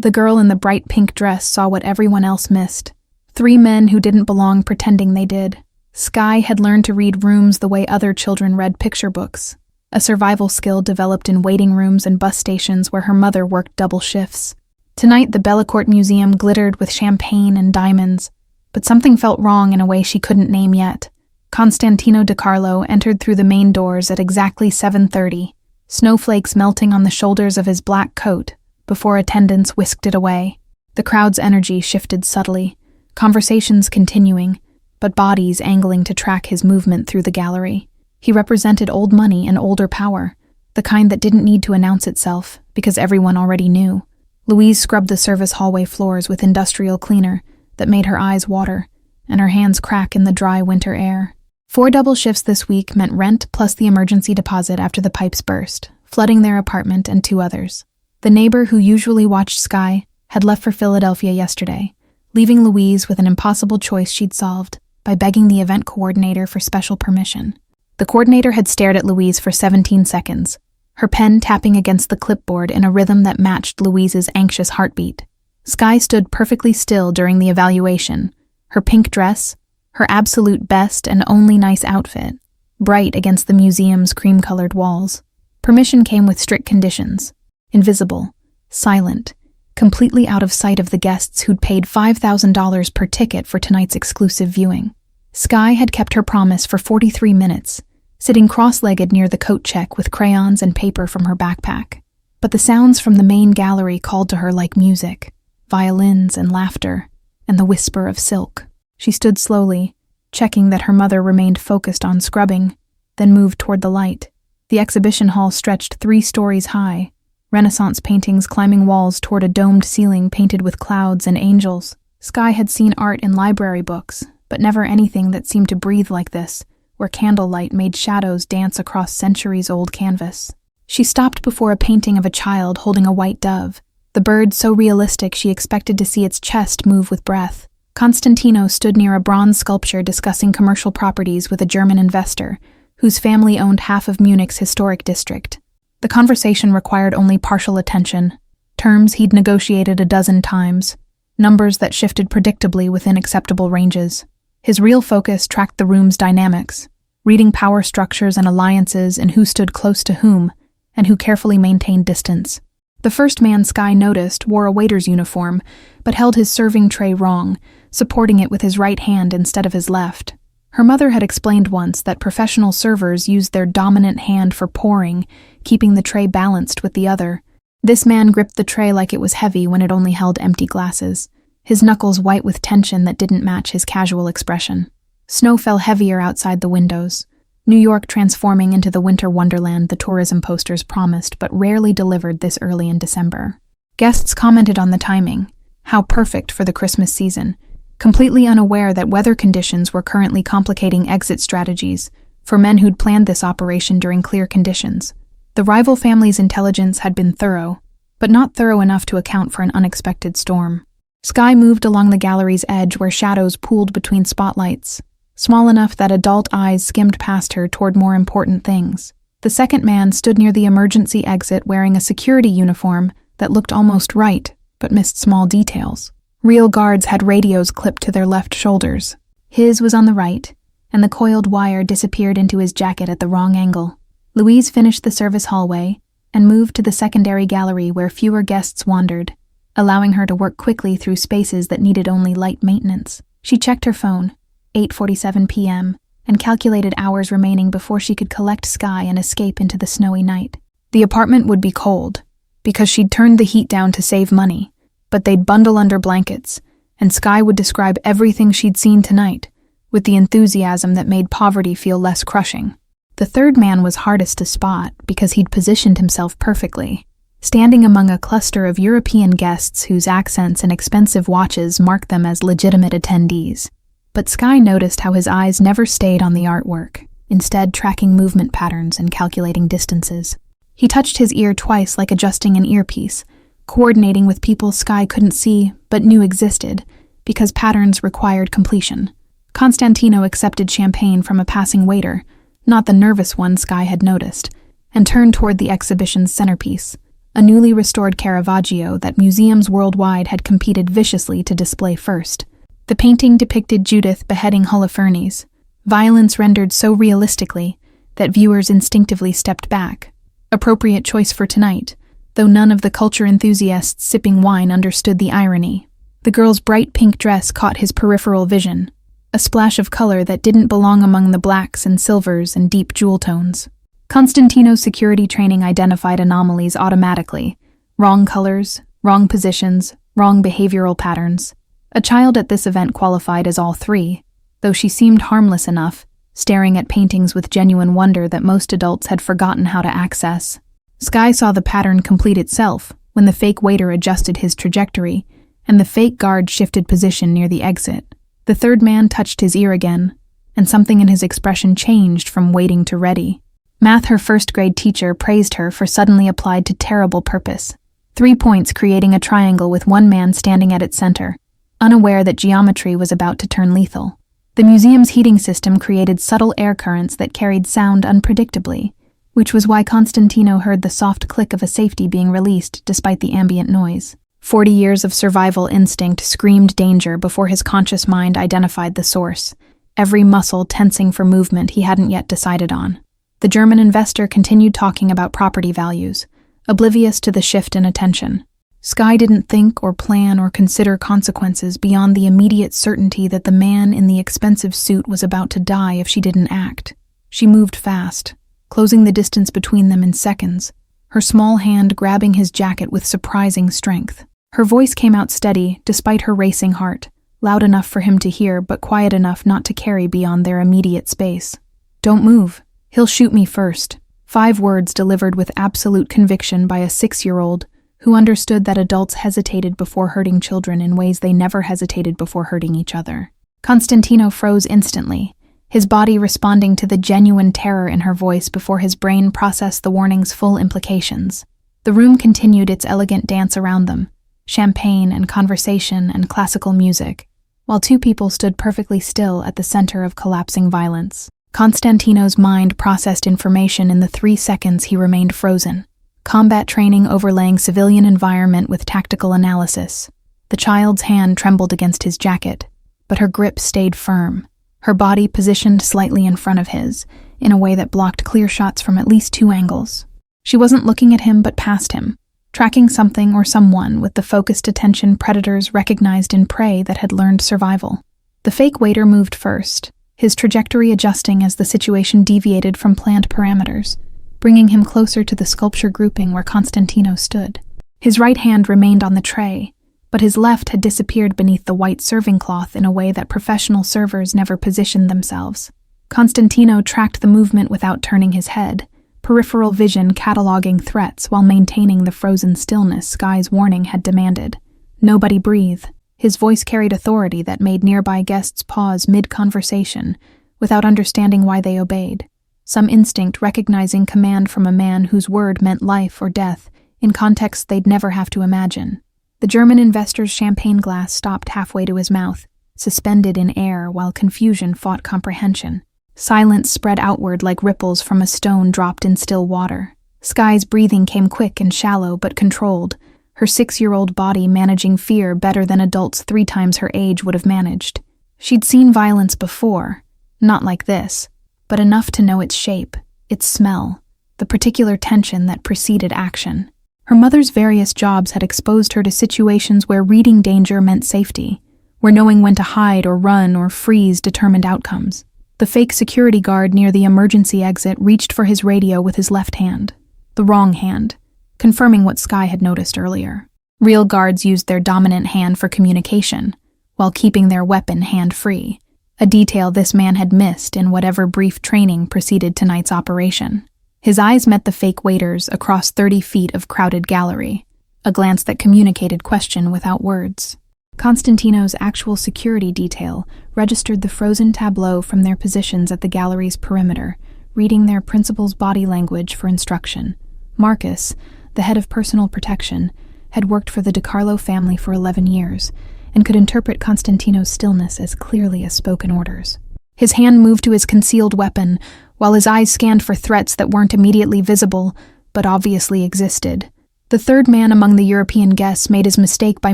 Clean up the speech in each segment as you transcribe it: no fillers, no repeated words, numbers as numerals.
The girl in the bright pink dress saw what everyone else missed. 3 men who didn't belong pretending they did. Sky had learned to read rooms the way other children read picture books, a survival skill developed in waiting rooms and bus stations where her mother worked double shifts. Tonight, the Bellecourt Museum glittered with champagne and diamonds, but something felt wrong in a way she couldn't name yet. Constantino Di Carlo entered through the main doors at exactly 7:30, snowflakes melting on the shoulders of his black coat before attendants whisked it away. The crowd's energy shifted subtly, conversations continuing, but bodies angling to track his movement through the gallery. He represented old money and older power, the kind that didn't need to announce itself because everyone already knew. Louise scrubbed the service hallway floors with industrial cleaner that made her eyes water and her hands crack in the dry winter air. 4 double shifts this week meant rent plus the emergency deposit after the pipes burst, flooding their apartment and 2 others. The neighbor who usually watched Sky had left for Philadelphia yesterday, leaving Louise with an impossible choice she'd solved by begging the event coordinator for special permission. The coordinator had stared at Louise for 17 seconds, her pen tapping against the clipboard in a rhythm that matched Louise's anxious heartbeat. Sky stood perfectly still during the evaluation, her pink dress, her absolute best and only nice outfit, bright against the museum's cream-colored walls. Permission came with strict conditions: invisible, silent, completely out of sight of the guests who'd paid $5,000 per ticket for tonight's exclusive viewing. Sky had kept her promise for 43 minutes, sitting cross-legged near the coat check with crayons and paper from her backpack. But the sounds from the main gallery called to her like music, violins and laughter, and the whisper of silk. She stood slowly, checking that her mother remained focused on scrubbing, then moved toward the light. The exhibition hall stretched 3 stories high, Renaissance paintings climbing walls toward a domed ceiling painted with clouds and angels. Sky had seen art in library books, but never anything that seemed to breathe like this, where candlelight made shadows dance across centuries-old canvas. She stopped before a painting of a child holding a white dove, the bird so realistic she expected to see its chest move with breath. Constantino stood near a bronze sculpture discussing commercial properties with a German investor, whose family owned half of Munich's historic district. The conversation required only partial attention, terms he'd negotiated a dozen times, numbers that shifted predictably within acceptable ranges. His real focus tracked the room's dynamics, reading power structures and alliances and who stood close to whom, and who carefully maintained distance. The first man Sky noticed wore a waiter's uniform, but held his serving tray wrong, supporting it with his right hand instead of his left. Her mother had explained once that professional servers used their dominant hand for pouring, keeping the tray balanced with the other. This man gripped the tray like it was heavy when it only held empty glasses, his knuckles white with tension that didn't match his casual expression. Snow fell heavier outside the windows, New York transforming into the winter wonderland the tourism posters promised but rarely delivered this early in December. Guests commented on the timing, how perfect for the Christmas season, completely unaware that weather conditions were currently complicating exit strategies for men who'd planned this operation during clear conditions. The rival family's intelligence had been thorough, but not thorough enough to account for an unexpected storm. Sky moved along the gallery's edge where shadows pooled between spotlights, small enough that adult eyes skimmed past her toward more important things. The second man stood near the emergency exit wearing a security uniform that looked almost right, but missed small details. Real guards had radios clipped to their left shoulders. His was on the right, and the coiled wire disappeared into his jacket at the wrong angle. Louise finished the service hallway and moved to the secondary gallery where fewer guests wandered, allowing her to work quickly through spaces that needed only light maintenance. She checked her phone, 8:47 p.m., and calculated hours remaining before she could collect Sky and escape into the snowy night. The apartment would be cold, because she'd turned the heat down to save money, but they'd bundle under blankets, and Sky would describe everything she'd seen tonight, with the enthusiasm that made poverty feel less crushing. The third man was hardest to spot because he'd positioned himself perfectly, standing among a cluster of European guests whose accents and expensive watches marked them as legitimate attendees. But Sky noticed how his eyes never stayed on the artwork, instead tracking movement patterns and calculating distances. He touched his ear twice like adjusting an earpiece, coordinating with people Sky couldn't see but knew existed, because patterns required completion. Constantino accepted champagne from a passing waiter, not the nervous one Sky had noticed, and turned toward the exhibition's centerpiece, a newly restored Caravaggio that museums worldwide had competed viciously to display first. The painting depicted Judith beheading Holofernes, violence rendered so realistically that viewers instinctively stepped back. Appropriate choice for tonight, though none of the culture enthusiasts sipping wine understood the irony. The girl's bright pink dress caught his peripheral vision, a splash of color that didn't belong among the blacks and silvers and deep jewel tones. Constantino's security training identified anomalies automatically. Wrong colors, wrong positions, wrong behavioral patterns. A child at this event qualified as all three, though she seemed harmless enough, staring at paintings with genuine wonder that most adults had forgotten how to access. Sky saw the pattern complete itself when the fake waiter adjusted his trajectory and the fake guard shifted position near the exit. The third man touched his ear again, and something in his expression changed from waiting to ready. Math, her first-grade teacher, praised her for suddenly applied to terrible purpose. 3 points creating a triangle with one man standing at its center, unaware that geometry was about to turn lethal. The museum's heating system created subtle air currents that carried sound unpredictably, which was why Constantino heard the soft click of a safety being released despite the ambient noise. 40 years of survival instinct screamed danger before his conscious mind identified the source, every muscle tensing for movement he hadn't yet decided on. The German investor continued talking about property values, oblivious to the shift in attention. Sky didn't think or plan or consider consequences beyond the immediate certainty that the man in the expensive suit was about to die if she didn't act. She moved fast, closing the distance between them in seconds, her small hand grabbing his jacket with surprising strength. Her voice came out steady despite her racing heart, loud enough for him to hear but quiet enough not to carry beyond their immediate space. "Don't move. He'll shoot me first." 5 words delivered with absolute conviction by a 6-year-old who understood that adults hesitated before hurting children in ways they never hesitated before hurting each other. Constantino froze instantly, his body responding to the genuine terror in her voice before his brain processed the warning's full implications. The room continued its elegant dance around them, champagne and conversation and classical music, while 2 people stood perfectly still at the center of collapsing violence. Constantino's mind processed information in the 3 seconds he remained frozen. Combat training overlaying civilian environment with tactical analysis. The child's hand trembled against his jacket, but her grip stayed firm, her body positioned slightly in front of his, in a way that blocked clear shots from at least 2 angles. She wasn't looking at him but past him, tracking something or someone with the focused attention predators recognized in prey that had learned survival. The fake waiter moved first, his trajectory adjusting as the situation deviated from planned parameters, bringing him closer to the sculpture grouping where Constantino stood. His right hand remained on the tray, but his left had disappeared beneath the white serving cloth in a way that professional servers never positioned themselves. Constantino tracked the movement without turning his head, peripheral vision cataloging threats while maintaining the frozen stillness Sky's warning had demanded. "Nobody breathe." His voice carried authority that made nearby guests pause mid-conversation without understanding why they obeyed. Some instinct recognizing command from a man whose word meant life or death in contexts they'd never have to imagine. The German investor's champagne glass stopped halfway to his mouth, suspended in air while confusion fought comprehension. Silence spread outward like ripples from a stone dropped in still water. Sky's breathing came quick and shallow but controlled, her 6-year-old body managing fear better than adults 3 times her age would have managed. She'd seen violence before, not like this, but enough to know its shape, its smell, the particular tension that preceded action. Her mother's various jobs had exposed her to situations where reading danger meant safety, where knowing when to hide or run or freeze determined outcomes. The fake security guard near the emergency exit reached for his radio with his left hand, the wrong hand, confirming what Sky had noticed earlier. Real guards used their dominant hand for communication, while keeping their weapon hand-free, a detail this man had missed in whatever brief training preceded tonight's operation. His eyes met the fake waiters across 30 feet of crowded gallery, a glance that communicated question without words. Constantino's actual security detail registered the frozen tableau from their positions at the gallery's perimeter, reading their principal's body language for instruction. Marcus, the head of personal protection, had worked for the DiCarlo family for 11 years and could interpret Constantino's stillness as clearly as spoken orders. His hand moved to his concealed weapon, while his eyes scanned for threats that weren't immediately visible, but obviously existed. The third man among the European guests made his mistake by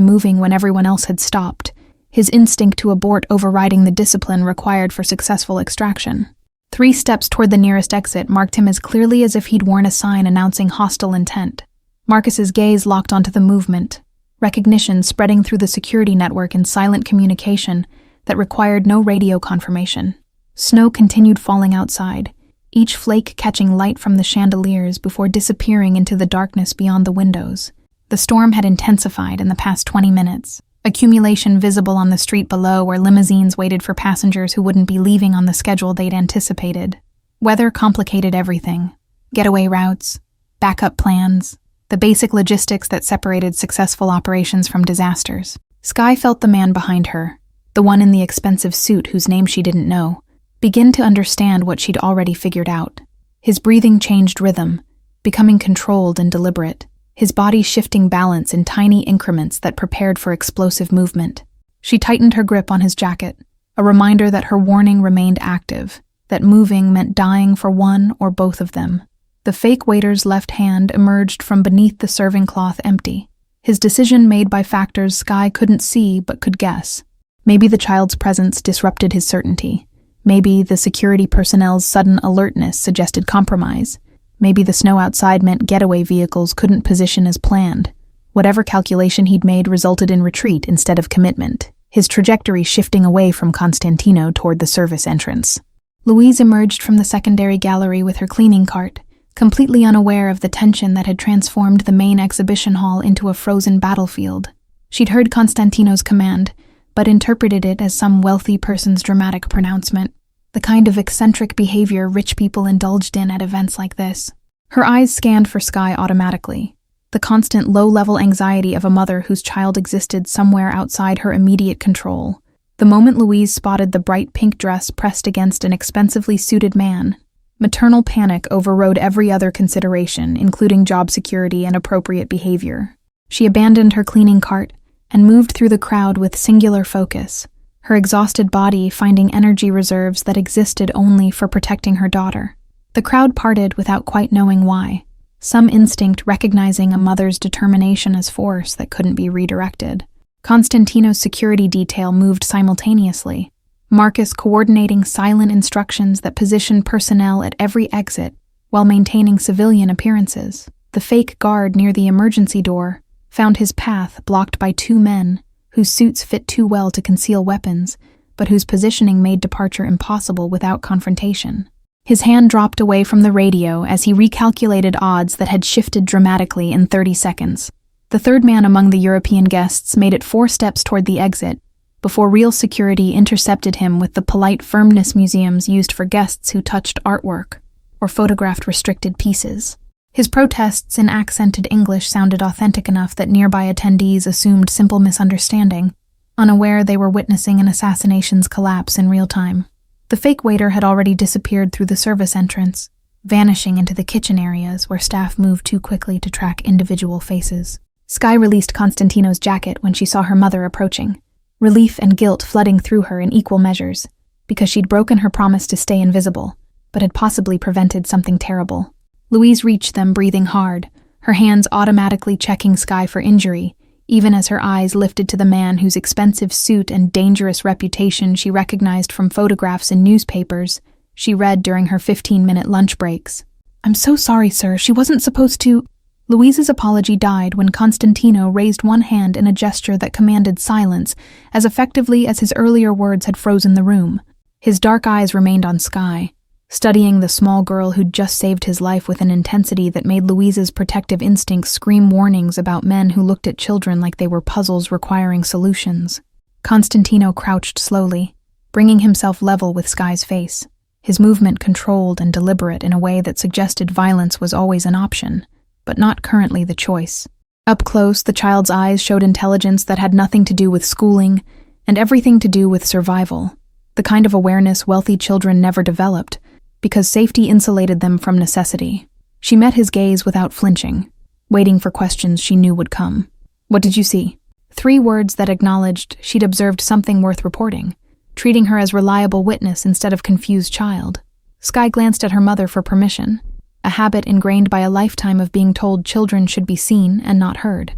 moving when everyone else had stopped, his instinct to abort overriding the discipline required for successful extraction. 3 steps toward the nearest exit marked him as clearly as if he'd worn a sign announcing hostile intent. Marcus's gaze locked onto the movement, recognition spreading through the security network in silent communication that required no radio confirmation. Snow continued falling outside, each flake catching light from the chandeliers before disappearing into the darkness beyond the windows. The storm had intensified in the past 20 minutes, accumulation visible on the street below where limousines waited for passengers who wouldn't be leaving on the schedule they'd anticipated. Weather complicated everything. Getaway routes, backup plans, the basic logistics that separated successful operations from disasters. Skye felt the man behind her, the one in the expensive suit whose name she didn't know, begin to understand what she'd already figured out. His breathing changed rhythm, becoming controlled and deliberate, his body shifting balance in tiny increments that prepared for explosive movement. She tightened her grip on his jacket, a reminder that her warning remained active, that moving meant dying for one or both of them. The fake waiter's left hand emerged from beneath the serving cloth empty, his decision made by factors Skye couldn't see but could guess. Maybe the child's presence disrupted his certainty. Maybe the security personnel's sudden alertness suggested compromise. Maybe the snow outside meant getaway vehicles couldn't position as planned. Whatever calculation he'd made resulted in retreat instead of commitment, his trajectory shifting away from Constantino toward the service entrance. Louise emerged from the secondary gallery with her cleaning cart, completely unaware of the tension that had transformed the main exhibition hall into a frozen battlefield. She'd heard Constantino's command, but interpreted it as some wealthy person's dramatic pronouncement, the kind of eccentric behavior rich people indulged in at events like this. Her eyes scanned for Skye automatically, the constant low-level anxiety of a mother whose child existed somewhere outside her immediate control. The moment Louise spotted the bright pink dress pressed against an expensively suited man, maternal panic overrode every other consideration, including job security and appropriate behavior. She abandoned her cleaning cart and moved through the crowd with singular focus, her exhausted body finding energy reserves that existed only for protecting her daughter. The crowd parted without quite knowing why, some instinct recognizing a mother's determination as force that couldn't be redirected. Constantino's security detail moved simultaneously, Marcus coordinating silent instructions that positioned personnel at every exit while maintaining civilian appearances. The fake guard near the emergency door found his path blocked by 2 men whose suits fit too well to conceal weapons, but whose positioning made departure impossible without confrontation. His hand dropped away from the radio as he recalculated odds that had shifted dramatically in 30 seconds. The third man among the European guests made it 4 steps toward the exit, before real security intercepted him with the polite firmness museums used for guests who touched artwork or photographed restricted pieces. His protests in accented English sounded authentic enough that nearby attendees assumed simple misunderstanding, unaware they were witnessing an assassination's collapse in real time. The fake waiter had already disappeared through the service entrance, vanishing into the kitchen areas where staff moved too quickly to track individual faces. Skye released Constantino's jacket when she saw her mother approaching, relief and guilt flooding through her in equal measures, because she'd broken her promise to stay invisible, but had possibly prevented something terrible. Louise reached them breathing hard, her hands automatically checking Skye for injury, even as her eyes lifted to the man whose expensive suit and dangerous reputation she recognized from photographs in newspapers she read during her 15-minute lunch breaks. "I'm so sorry, sir. She wasn't supposed to..." Louise's apology died when Constantino raised one hand in a gesture that commanded silence as effectively as his earlier words had frozen the room. His dark eyes remained on Skye, studying the small girl who'd just saved his life with an intensity that made Louise's protective instincts scream warnings about men who looked at children like they were puzzles requiring solutions. Constantino crouched slowly, bringing himself level with Skye's face, his movement controlled and deliberate in a way that suggested violence was always an option, but not currently the choice. Up close, the child's eyes showed intelligence that had nothing to do with schooling and everything to do with survival, the kind of awareness wealthy children never developed, because safety insulated them from necessity. She met his gaze without flinching, waiting for questions she knew would come. "What did you see?" 3 words that acknowledged she'd observed something worth reporting, treating her as reliable witness instead of confused child. Skye glanced at her mother for permission. a habit ingrained by a lifetime of being told children should be seen and not heard.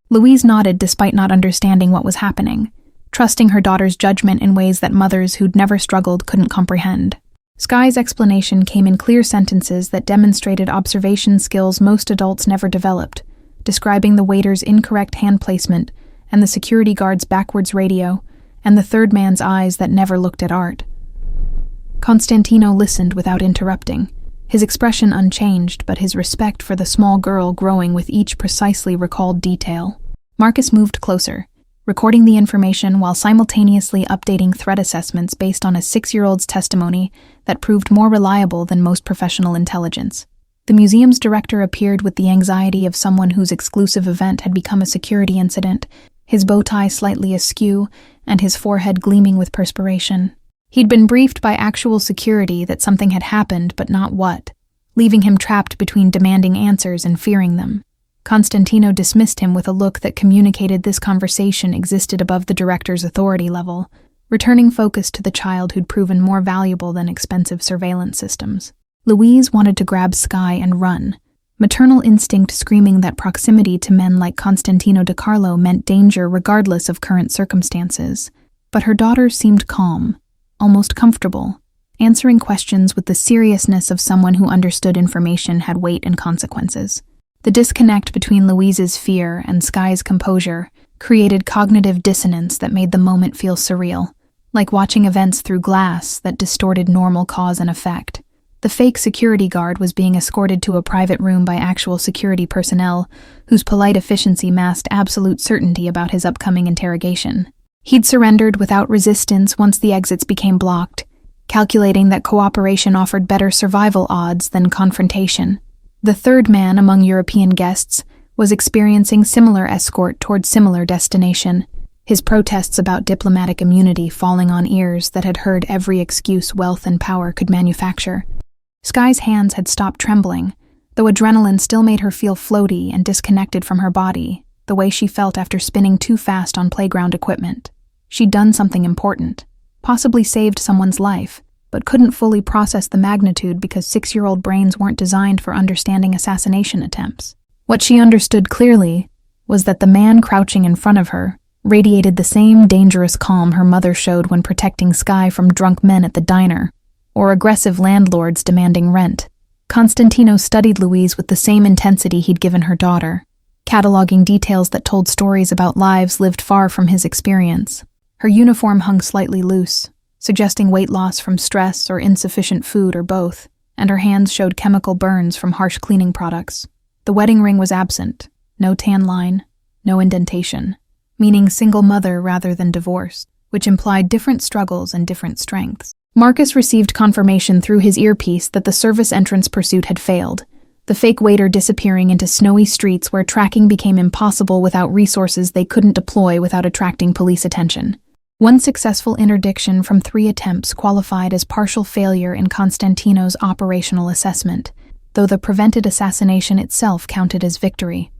Louise nodded despite not understanding what was happening, trusting her daughter's judgment in ways that mothers who'd never struggled couldn't comprehend. Sky's explanation came in clear sentences that demonstrated observation skills most adults never developed, describing the waiter's incorrect hand placement and the security guard's backwards radio and the third man's eyes that never looked at art. Constantino listened without interrupting, his expression unchanged, but his respect for the small girl growing with each precisely recalled detail. Marcus moved closer, recording the information while simultaneously updating threat assessments based on a 6-year-old's testimony that proved more reliable than most professional intelligence. The museum's director appeared with the anxiety of someone whose exclusive event had become a security incident, his bow tie slightly askew and his forehead gleaming with perspiration. He'd been briefed by actual security that something had happened, but not what, leaving him trapped between demanding answers and fearing them. Constantino dismissed him with a look that communicated this conversation existed above the director's authority level, returning focus to the child who'd proven more valuable than expensive surveillance systems. Louise wanted to grab Sky and run, maternal instinct screaming that proximity to men like Constantino De Carlo meant danger regardless of current circumstances. But her daughter seemed calm, almost comfortable, answering questions with the seriousness of someone who understood information had weight and consequences. The disconnect between Louise's fear and Sky's composure created cognitive dissonance that made the moment feel surreal, like watching events through glass that distorted normal cause and effect. The fake security guard was being escorted to a private room by actual security personnel whose polite efficiency masked absolute certainty about his upcoming interrogation. He'd surrendered without resistance once the exits became blocked, calculating that cooperation offered better survival odds than confrontation. The third man among European guests was experiencing similar escort toward similar destination, his protests about diplomatic immunity falling on ears that had heard every excuse wealth and power could manufacture. Sky's hands had stopped trembling, though adrenaline still made her feel floaty and disconnected from her body, the way she felt after spinning too fast on playground equipment. She'd done something important, possibly saved someone's life, but couldn't fully process the magnitude because 6-year-old brains weren't designed for understanding assassination attempts. What she understood clearly was that the man crouching in front of her radiated the same dangerous calm her mother showed when protecting Sky from drunk men at the diner, or aggressive landlords demanding rent. Constantino studied Louise with the same intensity he'd given her daughter, cataloging details that told stories about lives lived far from his experience. Her uniform hung slightly loose, suggesting weight loss from stress or insufficient food or both, and her hands showed chemical burns from harsh cleaning products. The wedding ring was absent, no tan line, no indentation, meaning single mother rather than divorced, which implied different struggles and different strengths. Marcus received confirmation through his earpiece that the service entrance pursuit had failed, the fake waiter disappearing into snowy streets where tracking became impossible without resources they couldn't deploy without attracting police attention. One successful interdiction from 3 attempts qualified as partial failure in Constantino's operational assessment, though the prevented assassination itself counted as victory.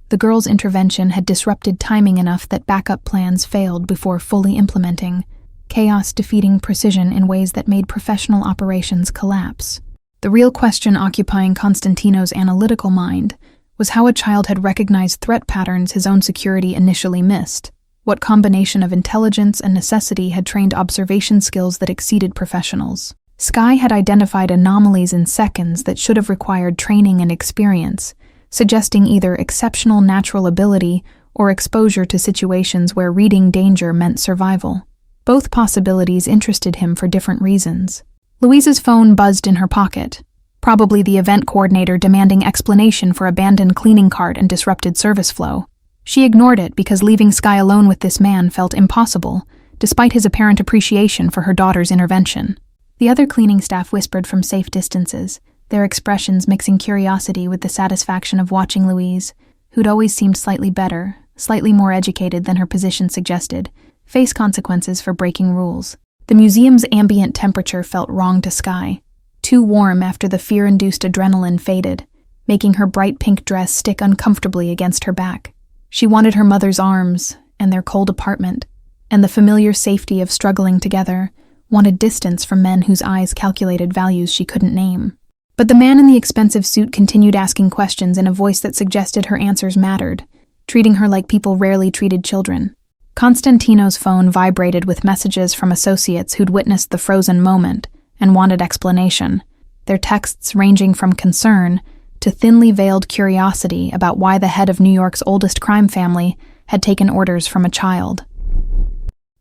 The girl's intervention had disrupted timing enough that backup plans failed before fully implementing, chaos defeating precision in ways that made professional operations collapse. The real question occupying Constantino's analytical mind was how a child had recognized threat patterns his own security initially missed. What combination of intelligence and necessity had trained observation skills that exceeded professionals? Sky had identified anomalies in seconds that should have required training and experience, suggesting either exceptional natural ability or exposure to situations where reading danger meant survival. Both possibilities interested him for different reasons. Louise's phone buzzed in her pocket, probably the event coordinator demanding explanation for abandoned cleaning cart and disrupted service flow. She ignored it because leaving Sky alone with this man felt impossible, despite his apparent appreciation for her daughter's intervention. The other cleaning staff whispered from safe distances, their expressions mixing curiosity with the satisfaction of watching Louise, who'd always seemed slightly better, slightly more educated than her position suggested, face consequences for breaking rules. The museum's ambient temperature felt wrong to Sky, too warm after the fear-induced adrenaline faded, making her bright pink dress stick uncomfortably against her back. She wanted her mother's arms, and their cold apartment, and the familiar safety of struggling together, wanted distance from men whose eyes calculated values she couldn't name. But the man in the expensive suit continued asking questions in a voice that suggested her answers mattered, treating her like people rarely treated children. Constantino's phone vibrated with messages from associates who'd witnessed the frozen moment and wanted explanation, their texts ranging from concern to thinly veiled curiosity about why the head of New York's oldest crime family had taken orders from a child.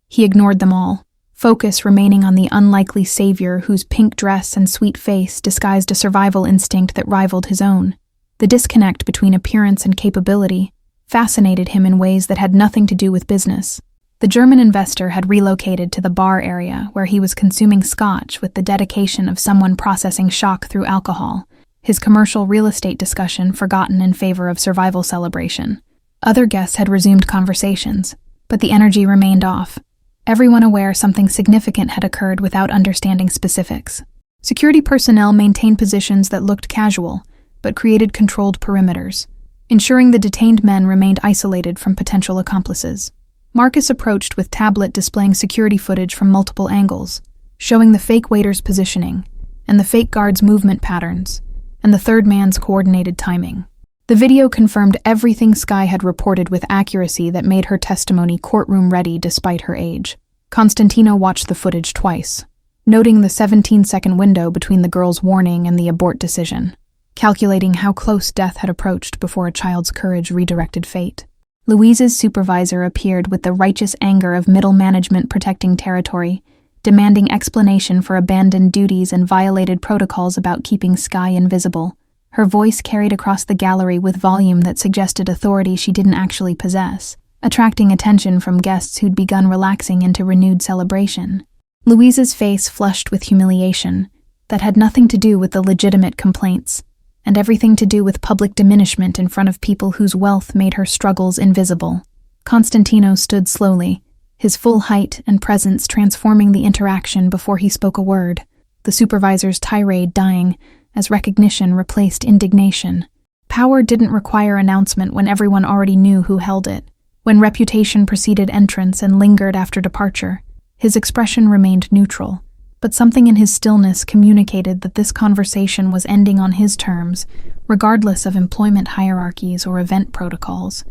He ignored them all, focus remaining on the unlikely savior whose pink dress and sweet face disguised a survival instinct that rivaled his own. The disconnect between appearance and capability fascinated him in ways that had nothing to do with business. The German investor had relocated to the bar area where he was consuming scotch with the dedication of someone processing shock through alcohol, his commercial real estate discussion forgotten in favor of survival celebration. Other guests had resumed conversations, but the energy remained off, everyone aware something significant had occurred without understanding specifics. Security personnel maintained positions that looked casual, but created controlled perimeters, ensuring the detained men remained isolated from potential accomplices. Marcus approached with tablet displaying security footage from multiple angles, showing the fake waiter's positioning, and the fake guard's movement patterns, and the third man's coordinated timing. The video confirmed everything Skye had reported with accuracy that made her testimony courtroom-ready despite her age. Constantino watched the footage twice, noting the 17-second window between the girl's warning and the abort decision, calculating how close death had approached before a child's courage redirected fate. Louise's supervisor appeared with the righteous anger of middle management protecting territory, demanding explanation for abandoned duties and violated protocols about keeping Skye invisible. Her voice carried across the gallery with volume that suggested authority she didn't actually possess, attracting attention from guests who'd begun relaxing into renewed celebration. Louise's face flushed with humiliation that had nothing to do with the legitimate complaints, and everything to do with public diminishment in front of people whose wealth made her struggles invisible. Constantino stood slowly, his full height and presence transforming the interaction before he spoke a word, the supervisor's tirade dying as recognition replaced indignation. Power didn't require announcement when everyone already knew who held it. When reputation preceded entrance and lingered after departure, his expression remained neutral, but something in his stillness communicated that this conversation was ending on his terms, regardless of employment hierarchies or event protocols.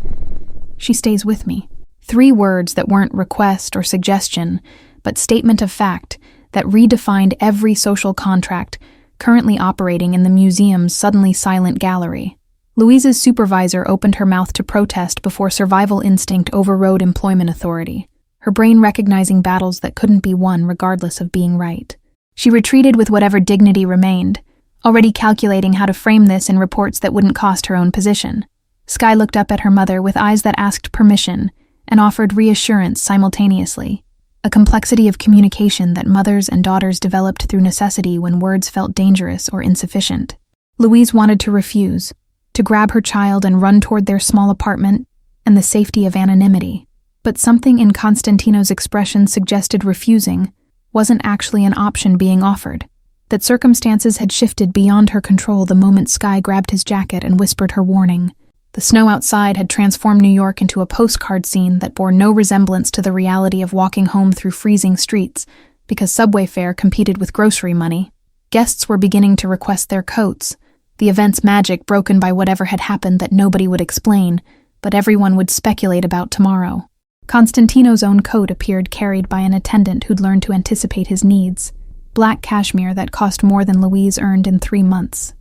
"She stays with me." 3 words that weren't request or suggestion, but statement of fact that redefined every social contract currently operating in the museum's suddenly silent gallery. Louise's supervisor opened her mouth to protest before survival instinct overrode employment authority, her brain recognizing battles that couldn't be won regardless of being right. She retreated with whatever dignity remained, already calculating how to frame this in reports that wouldn't cost her own position. Skye looked up at her mother with eyes that asked permission and offered reassurance simultaneously, a complexity of communication that mothers and daughters developed through necessity when words felt dangerous or insufficient. Louise wanted to refuse, to grab her child and run toward their small apartment and the safety of anonymity. But something in Constantino's expression suggested refusing wasn't actually an option being offered, that circumstances had shifted beyond her control the moment Skye grabbed his jacket and whispered her warning. The snow outside had transformed New York into a postcard scene that bore no resemblance to the reality of walking home through freezing streets because subway fare competed with grocery money. Guests were beginning to request their coats, the event's magic broken by whatever had happened that nobody would explain, but everyone would speculate about tomorrow. Constantino's own coat appeared carried by an attendant who'd learned to anticipate his needs, black cashmere that cost more than Louise earned in 3 months.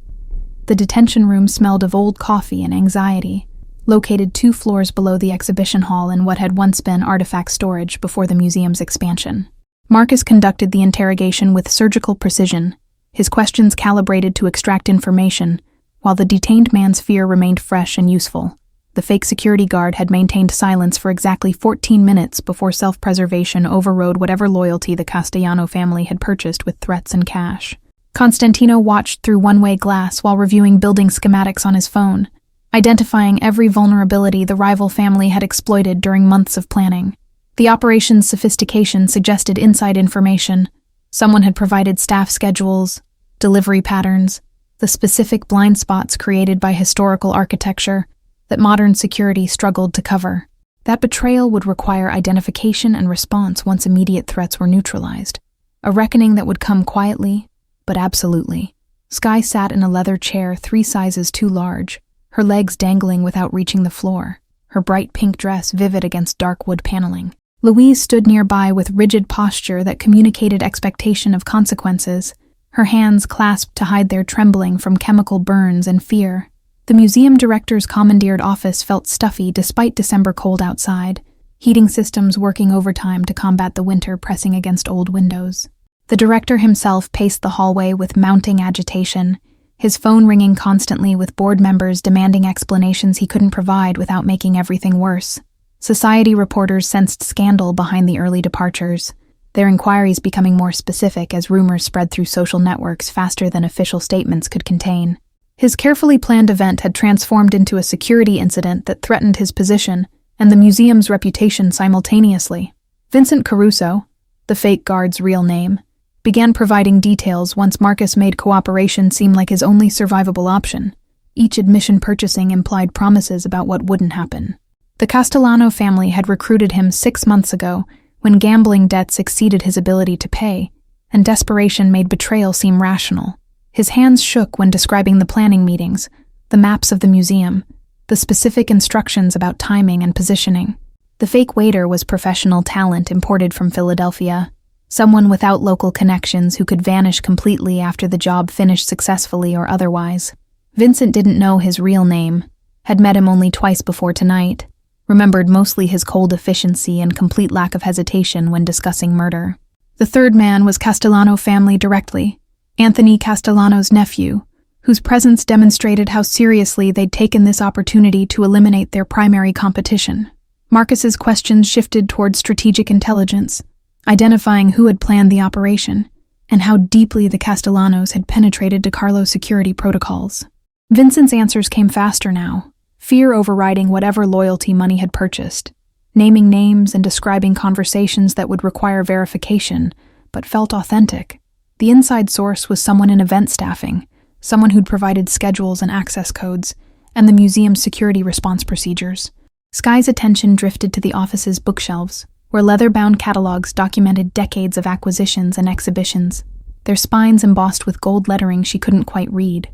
The detention room smelled of old coffee and anxiety, located 2 floors below the exhibition hall in what had once been artifact storage before the museum's expansion. Marcus conducted the interrogation with surgical precision, his questions calibrated to extract information, while the detained man's fear remained fresh and useful. The fake security guard had maintained silence for exactly 14 minutes before self-preservation overrode whatever loyalty the Castellano family had purchased with threats and cash. Constantino watched through one-way glass while reviewing building schematics on his phone, identifying every vulnerability the rival family had exploited during months of planning. The operation's sophistication suggested inside information. Someone had provided staff schedules, delivery patterns, the specific blind spots created by historical architecture that modern security struggled to cover. That betrayal would require identification and response once immediate threats were neutralized, a reckoning that would come quietly, but absolutely. Skye sat in a leather chair 3 sizes too large, her legs dangling without reaching the floor, her bright pink dress vivid against dark wood paneling. Louise stood nearby with rigid posture that communicated expectation of consequences, her hands clasped to hide their trembling from chemical burns and fear. The museum director's commandeered office felt stuffy despite December cold outside, heating systems working overtime to combat the winter pressing against old windows. The director himself paced the hallway with mounting agitation, his phone ringing constantly with board members demanding explanations he couldn't provide without making everything worse. Society reporters sensed scandal behind the early departures, their inquiries becoming more specific as rumors spread through social networks faster than official statements could contain. His carefully planned event had transformed into a security incident that threatened his position and the museum's reputation simultaneously. Vincent Caruso, the fake guard's real name, began providing details once Marcus made cooperation seem like his only survivable option. Each admission purchasing implied promises about what wouldn't happen. The Castellano family had recruited him 6 months ago when gambling debts exceeded his ability to pay, and desperation made betrayal seem rational. His hands shook when describing the planning meetings, the maps of the museum, the specific instructions about timing and positioning. The fake waiter was professional talent imported from Philadelphia, someone without local connections who could vanish completely after the job finished successfully or otherwise. Vincent didn't know his real name, had met him only twice before tonight, remembered mostly his cold efficiency and complete lack of hesitation when discussing murder. The third man was Castellano family directly, Anthony Castellano's nephew, whose presence demonstrated how seriously they'd taken this opportunity to eliminate their primary competition. Marcus's questions shifted toward strategic intelligence, identifying who had planned the operation, and how deeply the Castellanos had penetrated DeCarlo's security protocols. Vincent's answers came faster now, fear overriding whatever loyalty money had purchased, naming names and describing conversations that would require verification, but felt authentic. The inside source was someone in event staffing, someone who'd provided schedules and access codes, and the museum's security response procedures. Skye's attention drifted to the office's bookshelves, where leather-bound catalogs documented decades of acquisitions and exhibitions, their spines embossed with gold lettering she couldn't quite read.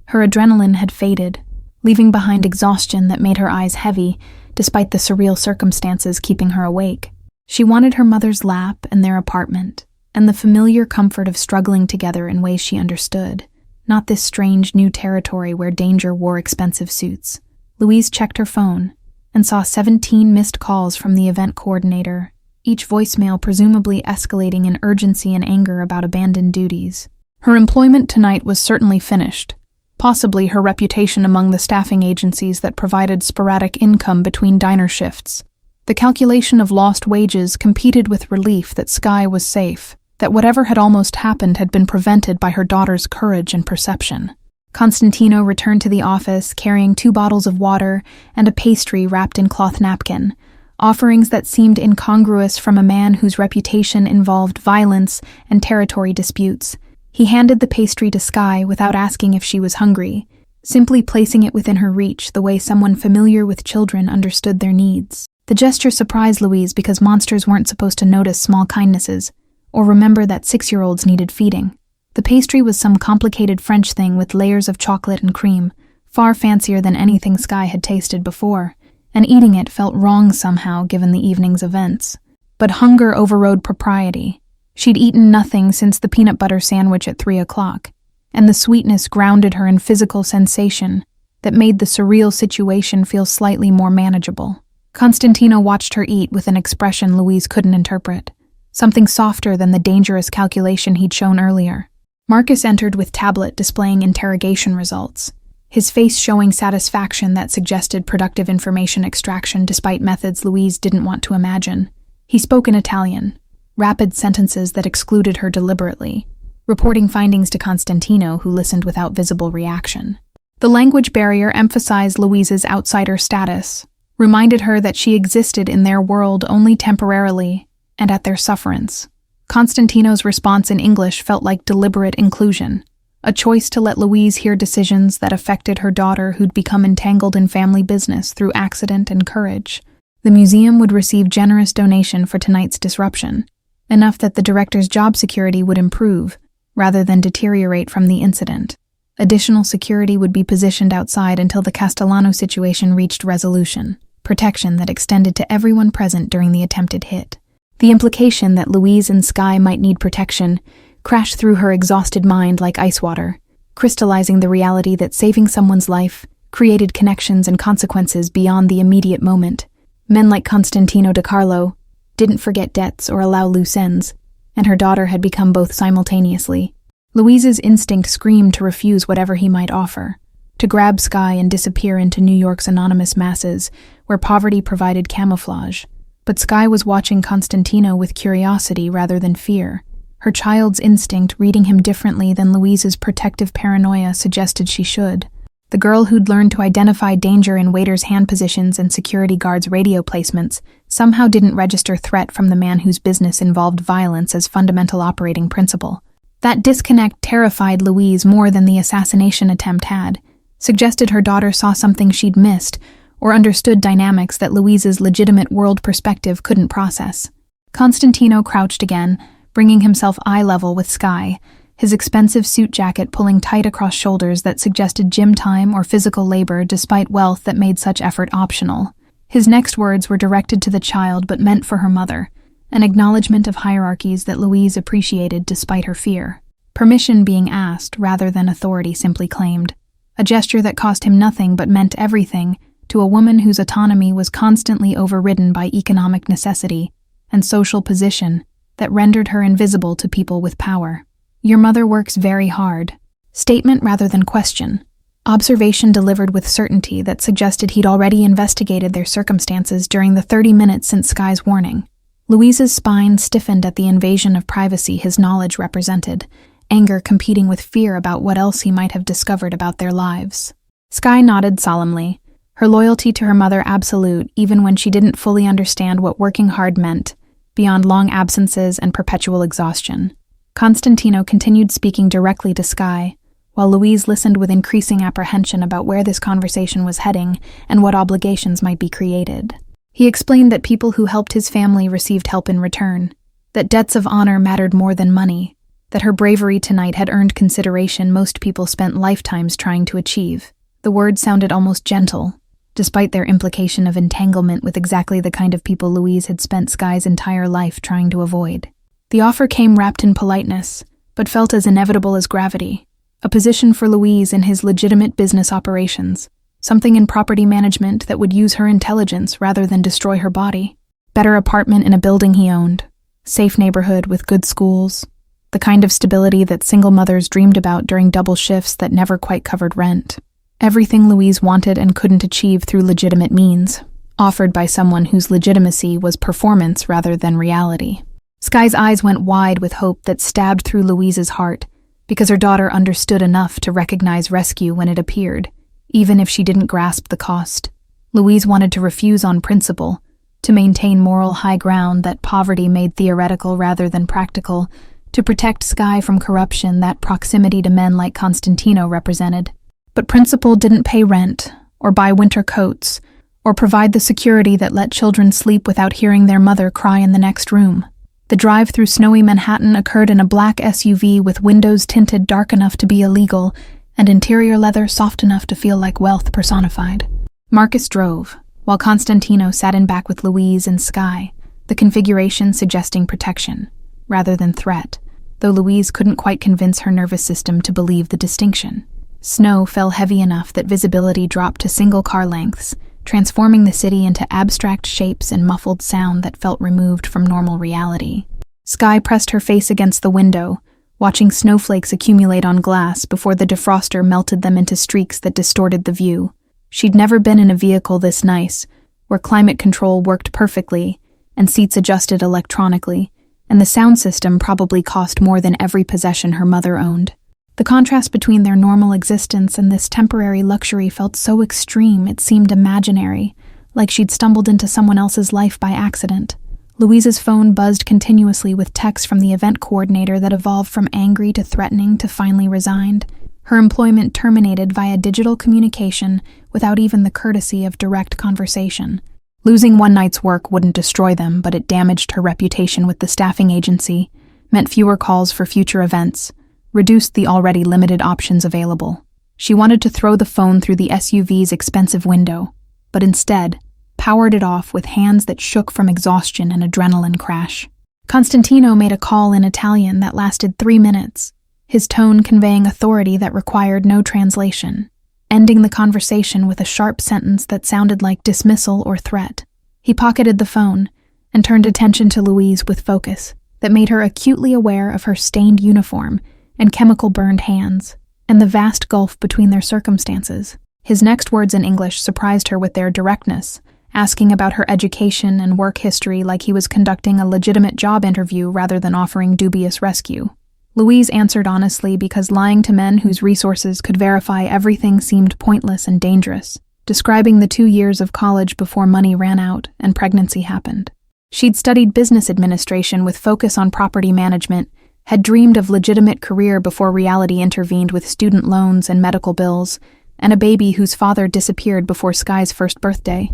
Her adrenaline had faded, leaving behind exhaustion that made her eyes heavy, despite the surreal circumstances keeping her awake. She wanted her mother's lap and their apartment, and the familiar comfort of struggling together in ways she understood, not this strange new territory where danger wore expensive suits. Louise checked her phone and saw 17 missed calls from the event coordinator, each voicemail presumably escalating in urgency and anger about abandoned duties. Her employment tonight was certainly finished, possibly her reputation among the staffing agencies that provided sporadic income between diner shifts. The calculation of lost wages competed with relief that Skye was safe, that whatever had almost happened had been prevented by her daughter's courage and perception. Constantino returned to the office carrying 2 bottles of water and a pastry wrapped in cloth napkin, offerings that seemed incongruous from a man whose reputation involved violence and territory disputes. He handed the pastry to Skye without asking if she was hungry, simply placing it within her reach the way someone familiar with children understood their needs. The gesture surprised Louise because monsters weren't supposed to notice small kindnesses, or remember that 6-year-olds needed feeding. The pastry was some complicated French thing with layers of chocolate and cream, far fancier than anything Skye had tasted before, and eating it felt wrong somehow given the evening's events. But hunger overrode propriety. She'd eaten nothing since the peanut butter sandwich at 3 o'clock, and the sweetness grounded her in physical sensation that made the surreal situation feel slightly more manageable. Constantino watched her eat with an expression Louise couldn't interpret, something softer than the dangerous calculation he'd shown earlier. Marcus entered with tablet displaying interrogation results, his face showing satisfaction that suggested productive information extraction despite methods Louise didn't want to imagine. He spoke in Italian, rapid sentences that excluded her deliberately, reporting findings to Constantino, who listened without visible reaction. The language barrier emphasized Louise's outsider status, reminded her that she existed in their world only temporarily and at their sufferance. Constantino's response in English felt like deliberate inclusion, a choice to let Louise hear decisions that affected her daughter who'd become entangled in family business through accident and courage. The museum would receive generous donation for tonight's disruption, enough that the director's job security would improve, rather than deteriorate from the incident. Additional security would be positioned outside until the Castellano situation reached resolution, protection that extended to everyone present during the attempted hit. The implication that Louise and Skye might need protection crashed through her exhausted mind like ice water, crystallizing the reality that saving someone's life created connections and consequences beyond the immediate moment. Men like Constantino De Carlo didn't forget debts or allow loose ends, and her daughter had become both simultaneously. Louise's instinct screamed to refuse whatever he might offer, to grab Skye and disappear into New York's anonymous masses, where poverty provided camouflage. But Skye was watching Constantino with curiosity rather than fear, her child's instinct reading him differently than Louise's protective paranoia suggested she should. The girl who'd learned to identify danger in waiters' hand positions and security guards' radio placements somehow didn't register threat from the man whose business involved violence as fundamental operating principle. That disconnect terrified Louise more than the assassination attempt had, suggested her daughter saw something she'd missed, or understood dynamics that Louise's legitimate world perspective couldn't process. Constantino crouched again, bringing himself eye-level with Skye, his expensive suit jacket pulling tight across shoulders that suggested gym time or physical labor despite wealth that made such effort optional. His next words were directed to the child but meant for her mother, an acknowledgement of hierarchies that Louise appreciated despite her fear. Permission being asked rather than authority simply claimed. A gesture that cost him nothing but meant everything to a woman whose autonomy was constantly overridden by economic necessity and social position that rendered her invisible to people with power. Your mother works very hard. Statement rather than question. Observation delivered with certainty that suggested he'd already investigated their circumstances during the 30 minutes since Skye's warning. Louise's spine stiffened at the invasion of privacy his knowledge represented, anger competing with fear about what else he might have discovered about their lives. Skye nodded solemnly, her loyalty to her mother absolute even when she didn't fully understand what working hard meant, beyond long absences and perpetual exhaustion. Constantino continued speaking directly to Skye, while Louise listened with increasing apprehension about where this conversation was heading and what obligations might be created. He explained that people who helped his family received help in return, that debts of honor mattered more than money, that her bravery tonight had earned consideration most people spent lifetimes trying to achieve. The words sounded almost gentle, despite their implication of entanglement with exactly the kind of people Louise had spent Skye's entire life trying to avoid. The offer came wrapped in politeness, but felt as inevitable as gravity, a position for Louise in his legitimate business operations, something in property management that would use her intelligence rather than destroy her body. Better apartment in a building he owned, safe neighborhood with good schools, the kind of stability that single mothers dreamed about during double shifts that never quite covered rent. Everything Louise wanted and couldn't achieve through legitimate means, offered by someone whose legitimacy was performance rather than reality. Skye's eyes went wide with hope that stabbed through Louise's heart, because her daughter understood enough to recognize rescue when it appeared, even if she didn't grasp the cost. Louise wanted to refuse on principle, to maintain moral high ground that poverty made theoretical rather than practical, to protect Skye from corruption that proximity to men like Constantino represented. But principle didn't pay rent, or buy winter coats, or provide the security that let children sleep without hearing their mother cry in the next room. The drive through snowy Manhattan occurred in a black SUV with windows tinted dark enough to be illegal and interior leather soft enough to feel like wealth personified. Marcus drove, while Constantino sat in back with Louise and Skye, the configuration suggesting protection, rather than threat, though Louise couldn't quite convince her nervous system to believe the distinction. Snow fell heavy enough that visibility dropped to single car lengths, transforming the city into abstract shapes and muffled sound that felt removed from normal reality. Skye pressed her face against the window, watching snowflakes accumulate on glass before the defroster melted them into streaks that distorted the view. She'd never been in a vehicle this nice, where climate control worked perfectly and seats adjusted electronically, and the sound system probably cost more than every possession her mother owned. The contrast between their normal existence and this temporary luxury felt so extreme it seemed imaginary, like she'd stumbled into someone else's life by accident. Louise's phone buzzed continuously with texts from the event coordinator that evolved from angry to threatening to finally resigned. Her employment terminated via digital communication without even the courtesy of direct conversation. Losing one night's work wouldn't destroy them, but it damaged her reputation with the staffing agency, meant fewer calls for future events, reduced the already limited options available. She wanted to throw the phone through the SUV's expensive window, but instead powered it off with hands that shook from exhaustion and adrenaline crash. Constantino made a call in Italian that lasted 3 minutes, his tone conveying authority that required no translation, ending the conversation with a sharp sentence that sounded like dismissal or threat. He pocketed the phone and turned attention to Louise with focus that made her acutely aware of her stained uniform and chemical-burned hands, and the vast gulf between their circumstances. His next words in English surprised her with their directness, asking about her education and work history like he was conducting a legitimate job interview rather than offering dubious rescue. Louise answered honestly because lying to men whose resources could verify everything seemed pointless and dangerous, describing the 2 years of college before money ran out and pregnancy happened. She'd studied business administration with focus on property management, had dreamed of legitimate career before reality intervened with student loans and medical bills, and a baby whose father disappeared before Sky's first birthday.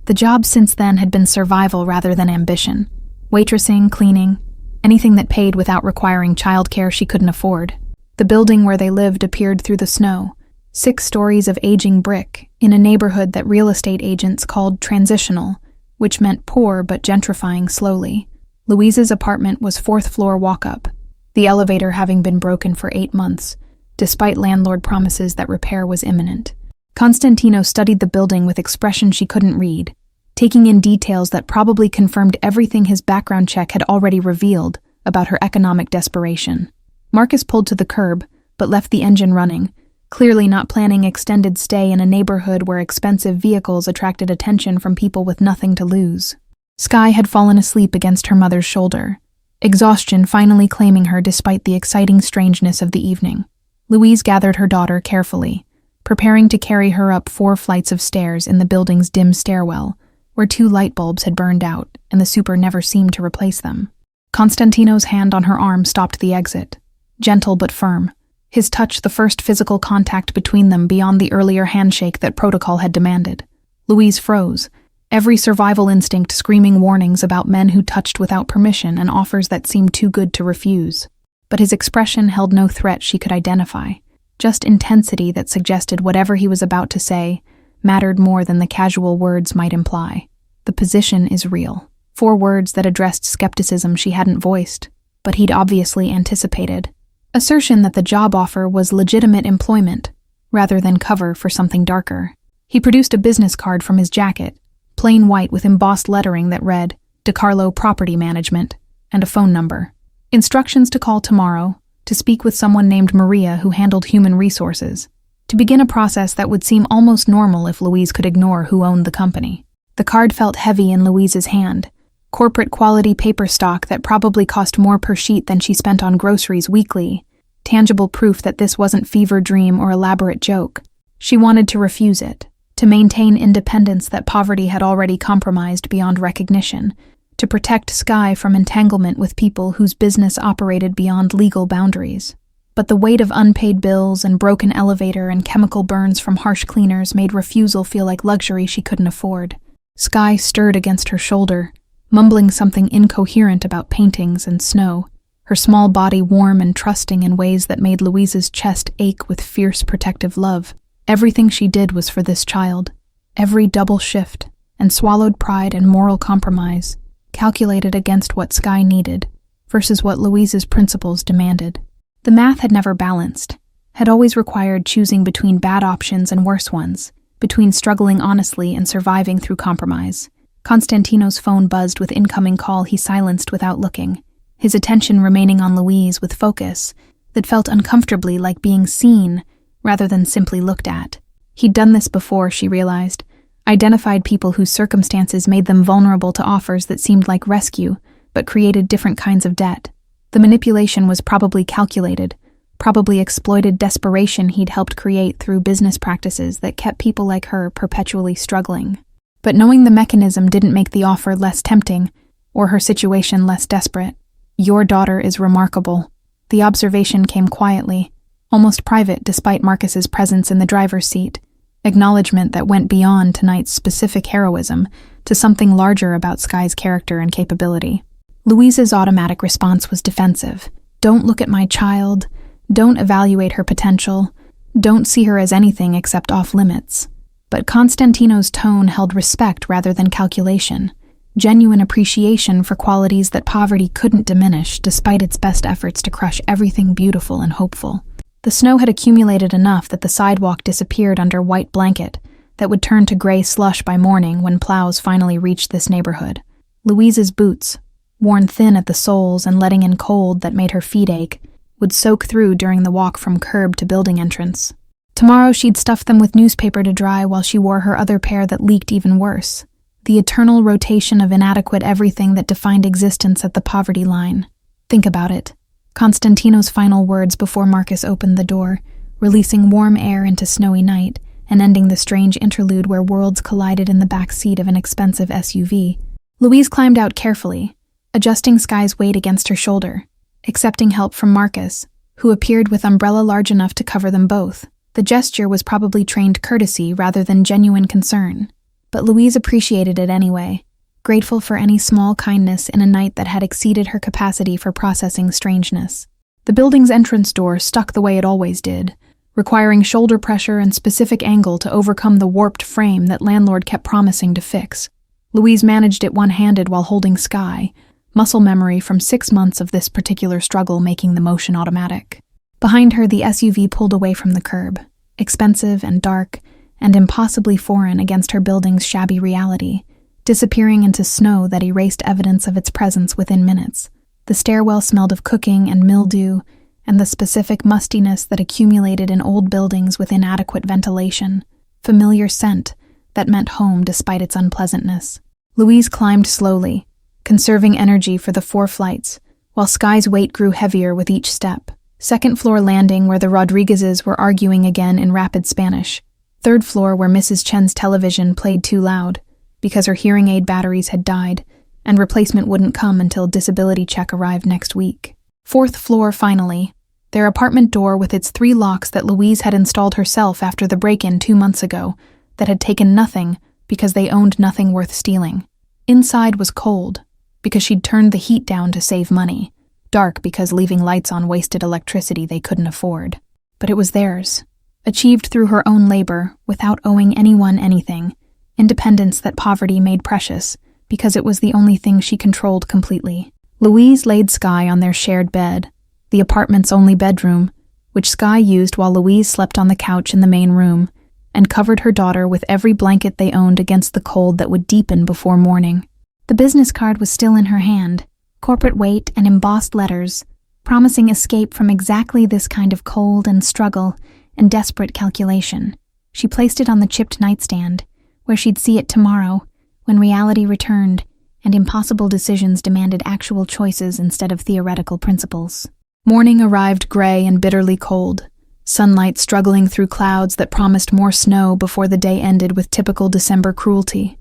The job since then had been survival rather than ambition. Waitressing, cleaning, anything that paid without requiring childcare she couldn't afford. The building where they lived appeared through the snow, 6 stories of aging brick, in a neighborhood that real estate agents called transitional, which meant poor but gentrifying slowly. Louise's apartment was 4th floor walk-up, the elevator having been broken for 8 months, despite landlord promises that repair was imminent. Constantino studied the building with expression she couldn't read, taking in details that probably confirmed everything his background check had already revealed about her economic desperation. Marcus pulled to the curb, but left the engine running, clearly not planning extended stay in a neighborhood where expensive vehicles attracted attention from people with nothing to lose. Sky had fallen asleep against her mother's shoulder, exhaustion finally claiming her despite the exciting strangeness of the evening. Louise gathered her daughter carefully, preparing to carry her up 4 flights of stairs in the building's dim stairwell, where 2 light bulbs had burned out and the super never seemed to replace them. Constantino's hand on her arm stopped the exit, gentle but firm, his touch the first physical contact between them beyond the earlier handshake that protocol had demanded. Louise froze, every survival instinct screaming warnings about men who touched without permission and offers that seemed too good to refuse. But his expression held no threat she could identify, just intensity that suggested whatever he was about to say mattered more than the casual words might imply. The position is real. 4 words that addressed skepticism she hadn't voiced, but he'd obviously anticipated. Assertion that the job offer was legitimate employment, rather than cover for something darker. He produced a business card from his jacket, plain white with embossed lettering that read, DeCarlo Property Management, and a phone number. Instructions to call tomorrow, to speak with someone named Maria who handled human resources, to begin a process that would seem almost normal if Louise could ignore who owned the company. The card felt heavy in Louise's hand, corporate-quality paper stock that probably cost more per sheet than she spent on groceries weekly, tangible proof that this wasn't fever dream or elaborate joke. She wanted to refuse it, to maintain independence that poverty had already compromised beyond recognition, to protect Sky from entanglement with people whose business operated beyond legal boundaries. But the weight of unpaid bills and broken elevator and chemical burns from harsh cleaners made refusal feel like luxury she couldn't afford. Sky stirred against her shoulder, mumbling something incoherent about paintings and snow, her small body warm and trusting in ways that made Louise's chest ache with fierce protective love. Everything she did was for this child, every double shift, and swallowed pride and moral compromise, calculated against what Sky needed versus what Louise's principles demanded. The math had never balanced, had always required choosing between bad options and worse ones, between struggling honestly and surviving through compromise. Constantino's phone buzzed with incoming call he silenced without looking, his attention remaining on Louise with focus that felt uncomfortably like being seen rather than simply looked at. He'd done this before, she realized, identified people whose circumstances made them vulnerable to offers that seemed like rescue, but created different kinds of debt. The manipulation was probably calculated, probably exploited desperation he'd helped create through business practices that kept people like her perpetually struggling. But knowing the mechanism didn't make the offer less tempting, or her situation less desperate. Your daughter is remarkable. The observation came quietly, almost private despite Marcus's presence in the driver's seat, acknowledgement that went beyond tonight's specific heroism to something larger about Sky's character and capability. Louise's automatic response was defensive. Don't look at my child. Don't evaluate her potential. Don't see her as anything except off-limits. But Constantino's tone held respect rather than calculation, genuine appreciation for qualities that poverty couldn't diminish despite its best efforts to crush everything beautiful and hopeful. The snow had accumulated enough that the sidewalk disappeared under white blanket that would turn to gray slush by morning when plows finally reached this neighborhood. Louise's boots, worn thin at the soles and letting in cold that made her feet ache, would soak through during the walk from curb to building entrance. Tomorrow she'd stuff them with newspaper to dry while she wore her other pair that leaked even worse. The eternal rotation of inadequate everything that defined existence at the poverty line. Think about it. Constantino's final words before Marcus opened the door, releasing warm air into snowy night and ending the strange interlude where worlds collided in the back seat of an expensive SUV. Louise climbed out carefully, adjusting Sky's weight against her shoulder, accepting help from Marcus, who appeared with umbrella large enough to cover them both. The gesture was probably trained courtesy rather than genuine concern, but Louise appreciated it anyway, grateful for any small kindness in a night that had exceeded her capacity for processing strangeness. The building's entrance door stuck the way it always did, requiring shoulder pressure and specific angle to overcome the warped frame that landlord kept promising to fix. Louise managed it one-handed while holding Sky, muscle memory from 6 months of this particular struggle making the motion automatic. Behind her, the SUV pulled away from the curb, expensive and dark, and impossibly foreign against her building's shabby reality, disappearing into snow that erased evidence of its presence within minutes. The stairwell smelled of cooking and mildew, and the specific mustiness that accumulated in old buildings with inadequate ventilation, familiar scent that meant home despite its unpleasantness. Louise climbed slowly, conserving energy for the 4 flights, while Sky's weight grew heavier with each step. Second floor landing where the Rodriguezes were arguing again in rapid Spanish. Third floor where Mrs. Chen's television played too loud, because her hearing aid batteries had died, and replacement wouldn't come until disability check arrived next week. Fourth floor finally, their apartment door with its 3 locks that Louise had installed herself after the break-in 2 months ago, that had taken nothing because they owned nothing worth stealing. Inside was cold, because she'd turned the heat down to save money. Dark because leaving lights on wasted electricity they couldn't afford. But it was theirs, achieved through her own labor, without owing anyone anything, independence that poverty made precious, because it was the only thing she controlled completely. Louise laid Sky on their shared bed, the apartment's only bedroom, which Sky used while Louise slept on the couch in the main room, and covered her daughter with every blanket they owned against the cold that would deepen before morning. The business card was still in her hand, corporate weight and embossed letters, promising escape from exactly this kind of cold and struggle and desperate calculation. She placed it on the chipped nightstand, where she'd see it tomorrow, when reality returned and impossible decisions demanded actual choices instead of theoretical principles. Morning arrived gray and bitterly cold, sunlight struggling through clouds that promised more snow before the day ended with typical December cruelty.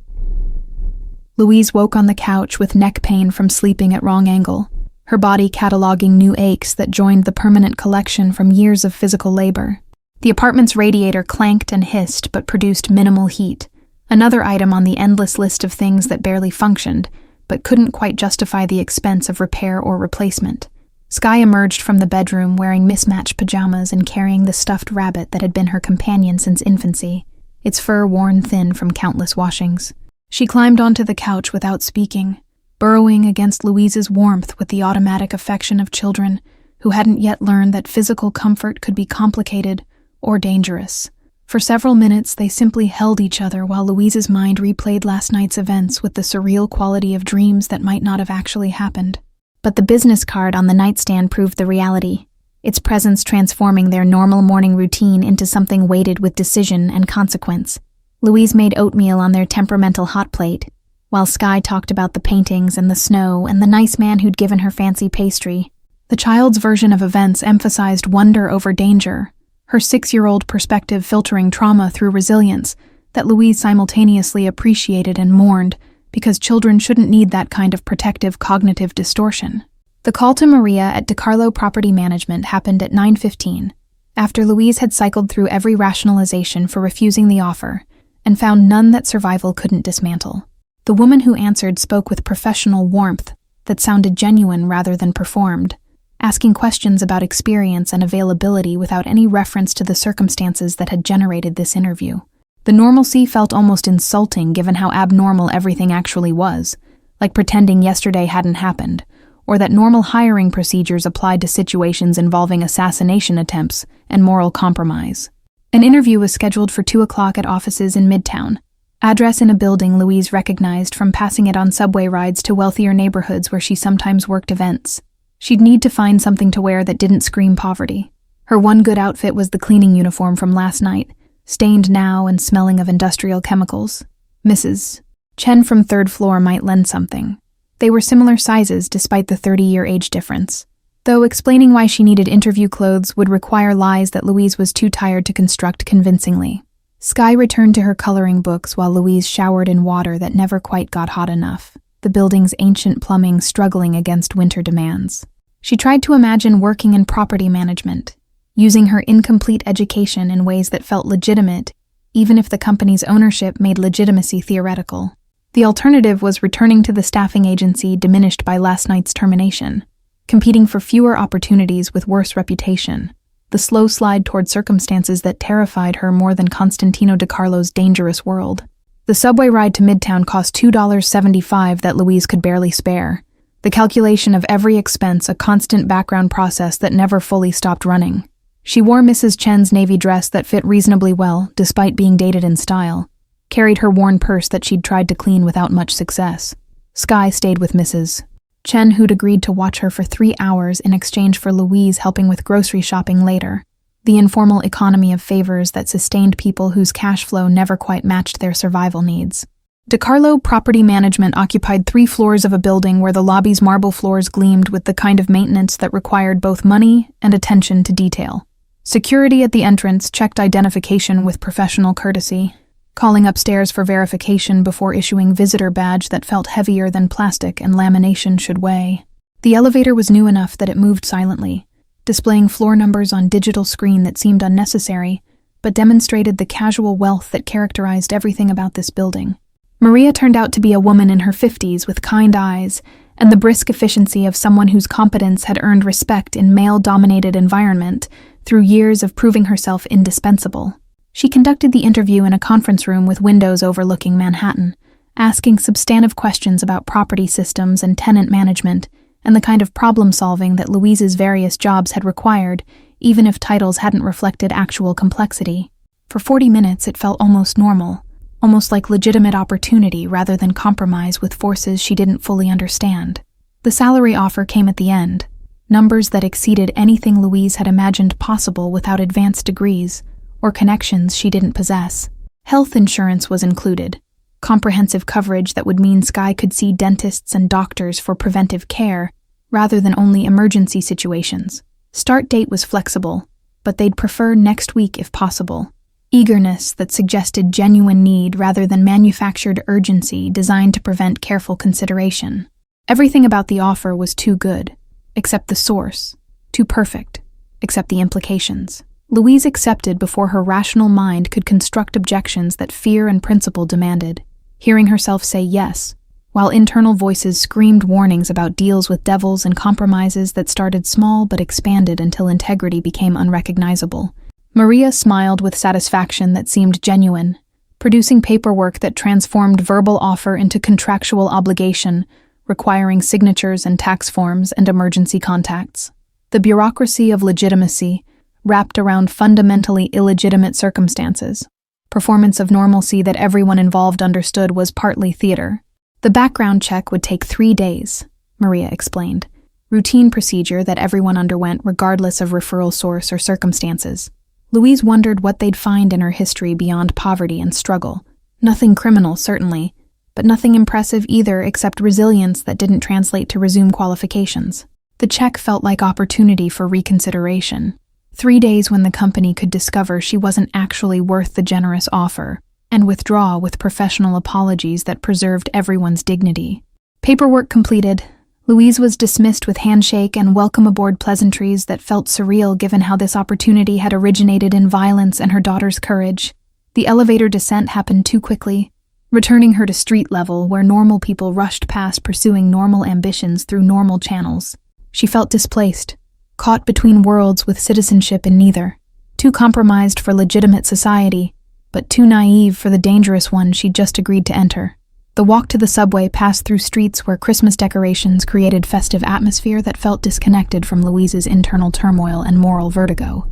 Louise woke on the couch with neck pain from sleeping at wrong angle, her body cataloging new aches that joined the permanent collection from years of physical labor. The apartment's radiator clanked and hissed but produced minimal heat, another item on the endless list of things that barely functioned, but couldn't quite justify the expense of repair or replacement. Sky emerged from the bedroom wearing mismatched pajamas and carrying the stuffed rabbit that had been her companion since infancy, its fur worn thin from countless washings. She climbed onto the couch without speaking, burrowing against Louise's warmth with the automatic affection of children who hadn't yet learned that physical comfort could be complicated or dangerous. For several minutes, they simply held each other while Louise's mind replayed last night's events with the surreal quality of dreams that might not have actually happened. But the business card on the nightstand proved the reality, its presence transforming their normal morning routine into something weighted with decision and consequence. Louise made oatmeal on their temperamental hot plate, while Sky talked about the paintings and the snow and the nice man who'd given her fancy pastry. The child's version of events emphasized wonder over danger, her 6-year-old perspective filtering trauma through resilience that Louise simultaneously appreciated and mourned, because children shouldn't need that kind of protective cognitive distortion. The call to Maria at DeCarlo Property Management happened at 9:15, after Louise had cycled through every rationalization for refusing the offer, and found none that survival couldn't dismantle. The woman who answered spoke with professional warmth that sounded genuine rather than performed, asking questions about experience and availability without any reference to the circumstances that had generated this interview. The normalcy felt almost insulting given how abnormal everything actually was, like pretending yesterday hadn't happened, or that normal hiring procedures applied to situations involving assassination attempts and moral compromise. An interview was scheduled for 2 o'clock at offices in Midtown. Address in a building Louise recognized from passing it on subway rides to wealthier neighborhoods where she sometimes worked events. She'd need to find something to wear that didn't scream poverty. Her one good outfit was the cleaning uniform from last night, stained now and smelling of industrial chemicals. Mrs. Chen from 3rd floor might lend something. They were similar sizes despite the 30-year age difference, though explaining why she needed interview clothes would require lies that Louise was too tired to construct convincingly. Sky returned to her coloring books while Louise showered in water that never quite got hot enough, the building's ancient plumbing struggling against winter demands. She tried to imagine working in property management, using her incomplete education in ways that felt legitimate, even if the company's ownership made legitimacy theoretical. The alternative was returning to the staffing agency diminished by last night's termination, competing for fewer opportunities with worse reputation, the slow slide toward circumstances that terrified her more than Constantino DiCarlo's dangerous world. The subway ride to Midtown cost $2.75 that Louise could barely spare, the calculation of every expense a constant background process that never fully stopped running. She wore Mrs. Chen's navy dress that fit reasonably well, despite being dated in style, carried her worn purse that she'd tried to clean without much success. Sky stayed with Mrs. Chen, who'd agreed to watch her for 3 hours in exchange for Louise helping with grocery shopping later, the informal economy of favors that sustained people whose cash flow never quite matched their survival needs. DiCarlo Property Management occupied 3 floors of a building where the lobby's marble floors gleamed with the kind of maintenance that required both money and attention to detail. Security at the entrance checked identification with professional courtesy, calling upstairs for verification before issuing visitor badge that felt heavier than plastic and lamination should weigh. The elevator was new enough that it moved silently, displaying floor numbers on digital screen that seemed unnecessary, but demonstrated the casual wealth that characterized everything about this building. Maria turned out to be a woman in her 50s with kind eyes and the brisk efficiency of someone whose competence had earned respect in male-dominated environment through years of proving herself indispensable. She conducted the interview in a conference room with windows overlooking Manhattan, asking substantive questions about property systems and tenant management and the kind of problem-solving that Louise's various jobs had required, even if titles hadn't reflected actual complexity. For 40 minutes it felt almost normal, almost like legitimate opportunity rather than compromise with forces she didn't fully understand. The salary offer came at the end, numbers that exceeded anything Louise had imagined possible without advanced degrees or connections she didn't possess. Health insurance was included, comprehensive coverage that would mean Sky could see dentists and doctors for preventive care rather than only emergency situations. Start date was flexible, but they'd prefer next week if possible. Eagerness that suggested genuine need rather than manufactured urgency designed to prevent careful consideration. Everything about the offer was too good, except the source, too perfect, except the implications. Louise accepted before her rational mind could construct objections that fear and principle demanded, hearing herself say yes, while internal voices screamed warnings about deals with devils and compromises that started small but expanded until integrity became unrecognizable. Maria smiled with satisfaction that seemed genuine, producing paperwork that transformed verbal offer into contractual obligation, requiring signatures and tax forms and emergency contacts. The bureaucracy of legitimacy, wrapped around fundamentally illegitimate circumstances. Performance of normalcy that everyone involved understood was partly theater. The background check would take 3 days, Maria explained. Routine procedure that everyone underwent regardless of referral source or circumstances. Louise wondered what they'd find in her history beyond poverty and struggle. Nothing criminal, certainly, but nothing impressive either except resilience that didn't translate to resume qualifications. The check felt like opportunity for reconsideration. 3 days when the company could discover she wasn't actually worth the generous offer, and withdraw with professional apologies that preserved everyone's dignity. Paperwork completed, Louise was dismissed with handshake and welcome aboard pleasantries that felt surreal given how this opportunity had originated in violence and her daughter's courage. The elevator descent happened too quickly, returning her to street level where normal people rushed past pursuing normal ambitions through normal channels. She felt displaced, caught between worlds with citizenship in neither, too compromised for legitimate society, but too naive for the dangerous one she'd just agreed to enter. The walk to the subway passed through streets where Christmas decorations created festive atmosphere that felt disconnected from Louise's internal turmoil and moral vertigo.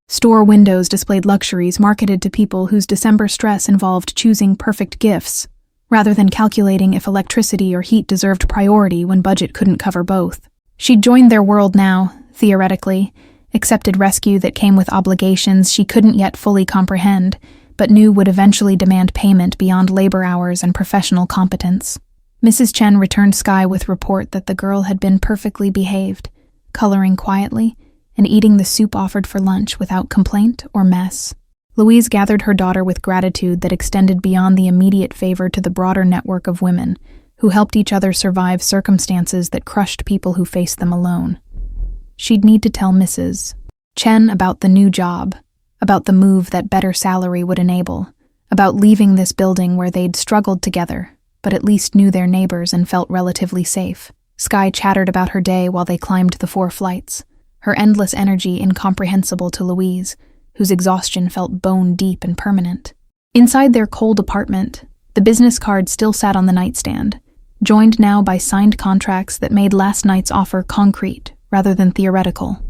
Store windows displayed luxuries marketed to people whose December stress involved choosing perfect gifts, rather than calculating if electricity or heat deserved priority when budget couldn't cover both. She'd joined their world now, theoretically, accepted rescue that came with obligations she couldn't yet fully comprehend, but knew would eventually demand payment beyond labor hours and professional competence. Mrs. Chen returned Sky with report that the girl had been perfectly behaved, coloring quietly and eating the soup offered for lunch without complaint or mess. Louise gathered her daughter with gratitude that extended beyond the immediate favor to the broader network of women who helped each other survive circumstances that crushed people who faced them alone. She'd need to tell Mrs. Chen about the new job, about the move that better salary would enable, about leaving this building where they'd struggled together, but at least knew their neighbors and felt relatively safe. Sky chattered about her day while they climbed the 4 flights, her endless energy incomprehensible to Louise, whose exhaustion felt bone-deep and permanent. Inside their cold apartment, the business card still sat on the nightstand, joined now by signed contracts that made last night's offer concrete rather than theoretical.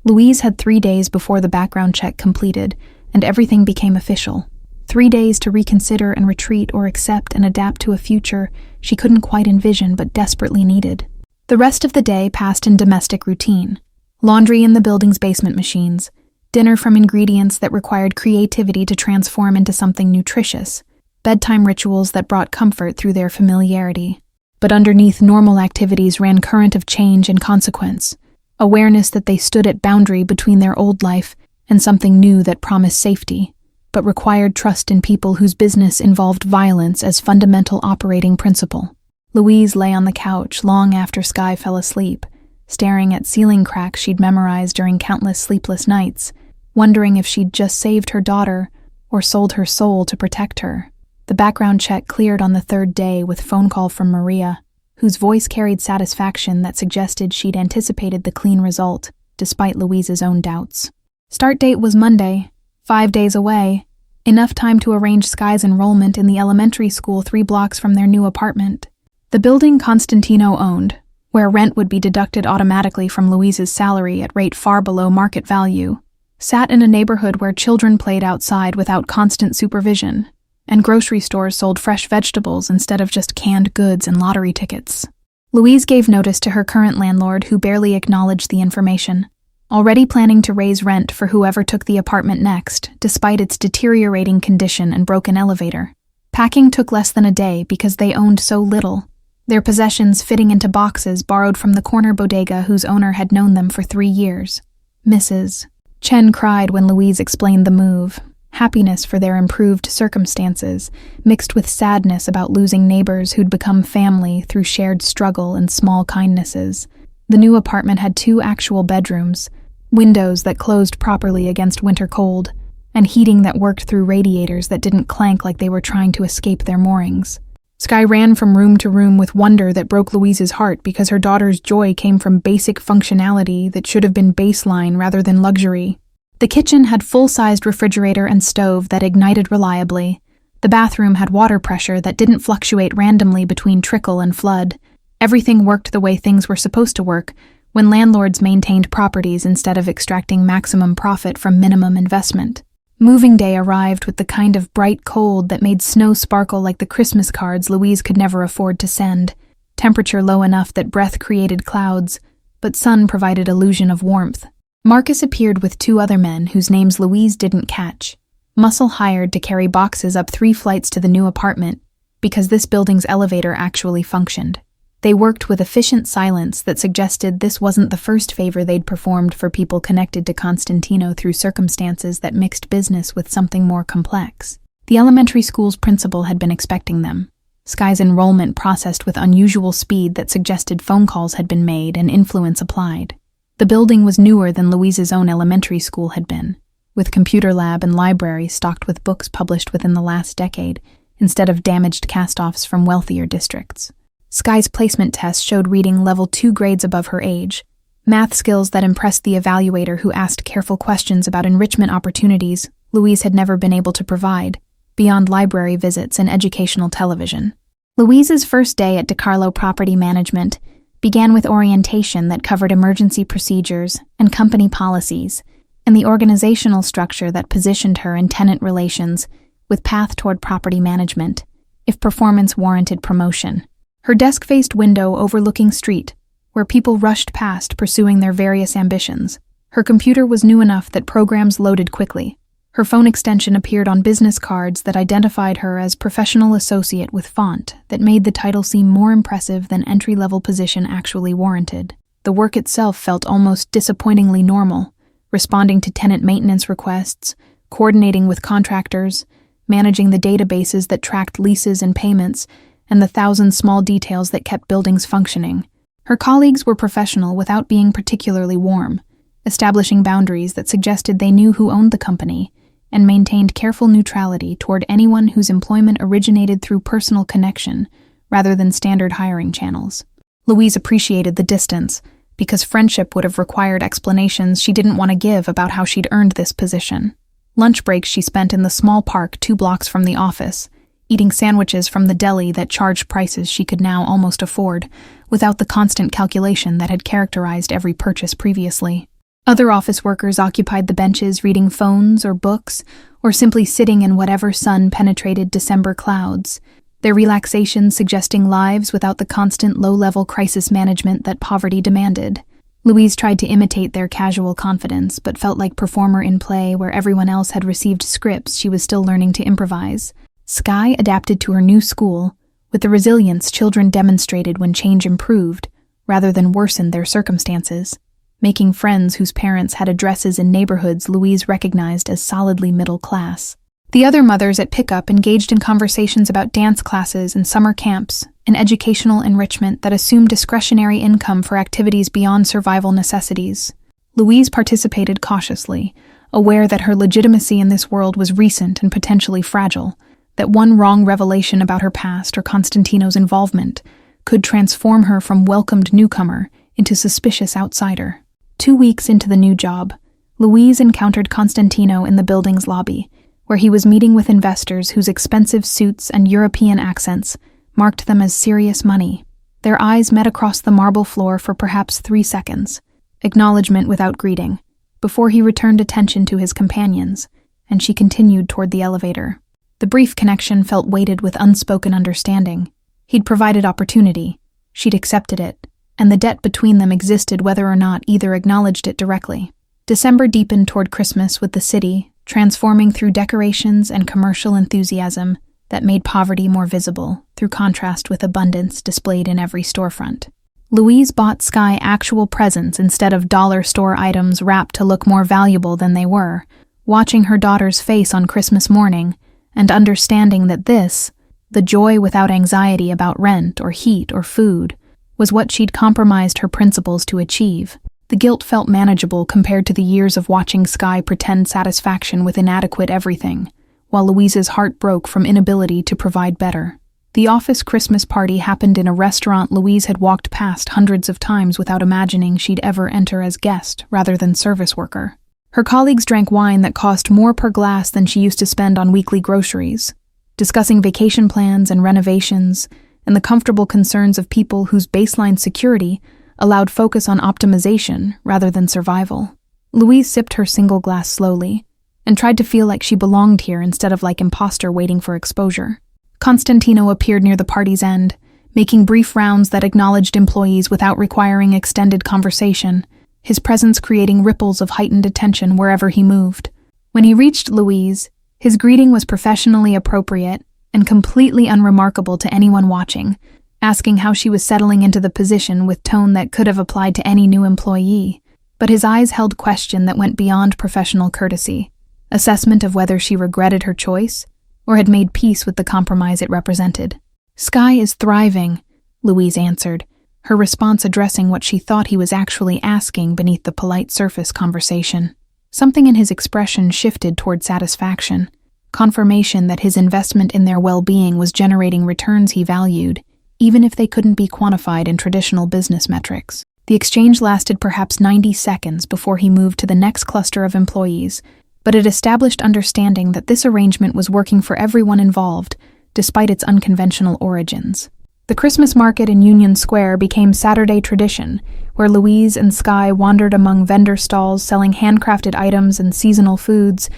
Louise had 3 days before the background check completed, and everything became official. 3 days to reconsider and retreat or accept and adapt to a future she couldn't quite envision but desperately needed. The rest of the day passed in domestic routine. Laundry in the building's basement machines, dinner from ingredients that required creativity to transform into something nutritious, bedtime rituals that brought comfort through their familiarity. But underneath normal activities ran current of change and consequence, awareness that they stood at boundary between their old life and something new that promised safety, but required trust in people whose business involved violence as fundamental operating principle. Louise lay on the couch long after Sky fell asleep, staring at ceiling cracks she'd memorized during countless sleepless nights, wondering if she'd just saved her daughter or sold her soul to protect her. The background check cleared on the 3rd day with phone call from Maria, whose voice carried satisfaction that suggested she'd anticipated the clean result, despite Louise's own doubts. Start date was Monday, 5 days away, enough time to arrange Sky's enrollment in the elementary school 3 blocks from their new apartment. The building Constantino owned, where rent would be deducted automatically from Louise's salary at rate far below market value, sat in a neighborhood where children played outside without constant supervision, and grocery stores sold fresh vegetables instead of just canned goods and lottery tickets. Louise gave notice to her current landlord, who barely acknowledged the information, already planning to raise rent for whoever took the apartment next, despite its deteriorating condition and broken elevator. Packing took less than a day because they owned so little, their possessions fitting into boxes borrowed from the corner bodega whose owner had known them for 3 years. Mrs. Chen cried when Louise explained the move, happiness for their improved circumstances, mixed with sadness about losing neighbors who'd become family through shared struggle and small kindnesses. The new apartment had 2 actual bedrooms, windows that closed properly against winter cold, and heating that worked through radiators that didn't clank like they were trying to escape their moorings. Sky ran from room to room with wonder that broke Louise's heart because her daughter's joy came from basic functionality that should have been baseline rather than luxury. The kitchen had full-sized refrigerator and stove that ignited reliably. The bathroom had water pressure that didn't fluctuate randomly between trickle and flood. Everything worked the way things were supposed to work when landlords maintained properties instead of extracting maximum profit from minimum investment. Moving day arrived with the kind of bright cold that made snow sparkle like the Christmas cards Louise could never afford to send, temperature low enough that breath created clouds, but sun provided illusion of warmth. Marcus appeared with 2 other men whose names Louise didn't catch, muscle hired to carry boxes up 3 flights to the new apartment because this building's elevator actually functioned. They worked with efficient silence that suggested this wasn't the first favor they'd performed for people connected to Constantino through circumstances that mixed business with something more complex. The elementary school's principal had been expecting them. Sky's enrollment processed with unusual speed that suggested phone calls had been made and influence applied. The building was newer than Louise's own elementary school had been, with computer lab and library stocked with books published within the last decade, instead of damaged cast-offs from wealthier districts. Sky's placement test showed reading level 2 grades above her age, Math skills that impressed the evaluator who asked careful questions about enrichment opportunities Louise had never been able to provide, beyond library visits and educational television. Louise's first day at DeCarlo Property Management began with orientation that covered emergency procedures and company policies, and the organizational structure that positioned her in tenant relations with path toward property management, if performance warranted promotion. Her desk faced window overlooking street, where people rushed past pursuing their various ambitions. Her computer was new enough that programs loaded quickly. Her phone extension appeared on business cards that identified her as professional associate with font that made the title seem more impressive than entry-level position actually warranted. The work itself felt almost disappointingly normal, responding to tenant maintenance requests, coordinating with contractors, managing the databases that tracked leases and payments, and the thousand small details that kept buildings functioning. Her colleagues were professional without being particularly warm, establishing boundaries that suggested they knew who owned the company, and maintained careful neutrality toward anyone whose employment originated through personal connection rather than standard hiring channels. Louise appreciated the distance, because friendship would have required explanations she didn't want to give about how she'd earned this position. Lunch breaks she spent in the small park 2 blocks from the office, eating sandwiches from the deli that charged prices she could now almost afford, without the constant calculation that had characterized every purchase previously. Other office workers occupied the benches reading phones or books, or simply sitting in whatever sun-penetrated December clouds, their relaxation suggesting lives without the constant low-level crisis management that poverty demanded. Louise tried to imitate their casual confidence, but felt like performer in play where everyone else had received scripts she was still learning to improvise. Skye adapted to her new school with the resilience children demonstrated when change improved, rather than worsened their circumstances, making friends whose parents had addresses in neighborhoods Louise recognized as solidly middle class. The other mothers at pickup engaged in conversations about dance classes and summer camps, and educational enrichment that assumed discretionary income for activities beyond survival necessities. Louise participated cautiously, aware that her legitimacy in this world was recent and potentially fragile, that one wrong revelation about her past or Constantino's involvement could transform her from welcomed newcomer into suspicious outsider. 2 weeks into the new job, Louise encountered Constantino in the building's lobby, where he was meeting with investors whose expensive suits and European accents marked them as serious money. Their eyes met across the marble floor for perhaps 3 seconds, acknowledgement without greeting, before he returned attention to his companions, and she continued toward the elevator. The brief connection felt weighted with unspoken understanding. He'd provided opportunity, she'd accepted it, and the debt between them existed whether or not either acknowledged it directly. December deepened toward Christmas with the city, transforming through decorations and commercial enthusiasm that made poverty more visible, through contrast with abundance displayed in every storefront. Louise bought Skye actual presents instead of dollar store items wrapped to look more valuable than they were, watching her daughter's face on Christmas morning, and understanding that this, the joy without anxiety about rent or heat or food, was what she'd compromised her principles to achieve. The guilt felt manageable compared to the years of watching Skye pretend satisfaction with inadequate everything, while Louise's heart broke from inability to provide better. The office Christmas party happened in a restaurant Louise had walked past hundreds of times without imagining she'd ever enter as guest rather than service worker. Her colleagues drank wine that cost more per glass than she used to spend on weekly groceries, discussing vacation plans and renovations, and the comfortable concerns of people whose baseline security allowed focus on optimization rather than survival. Louise sipped her single glass slowly, and tried to feel like she belonged here instead of like imposter waiting for exposure. Constantino appeared near the party's end, making brief rounds that acknowledged employees without requiring extended conversation, his presence creating ripples of heightened attention wherever he moved. When he reached Louise, his greeting was professionally appropriate and completely unremarkable to anyone watching, asking how she was settling into the position with tone that could have applied to any new employee. But his eyes held question that went beyond professional courtesy, assessment of whether she regretted her choice or had made peace with the compromise it represented. "Skye is thriving," Louise answered, her response addressing what she thought he was actually asking beneath the polite surface conversation. Something in his expression shifted toward satisfaction, confirmation that his investment in their well-being was generating returns he valued, even if they couldn't be quantified in traditional business metrics. The exchange lasted perhaps 90 seconds before he moved to the next cluster of employees, but it established understanding that this arrangement was working for everyone involved, despite its unconventional origins. The Christmas market in Union Square became Saturday tradition, where Louise and Skye wandered among vendor stalls selling handcrafted items and seasonal foods,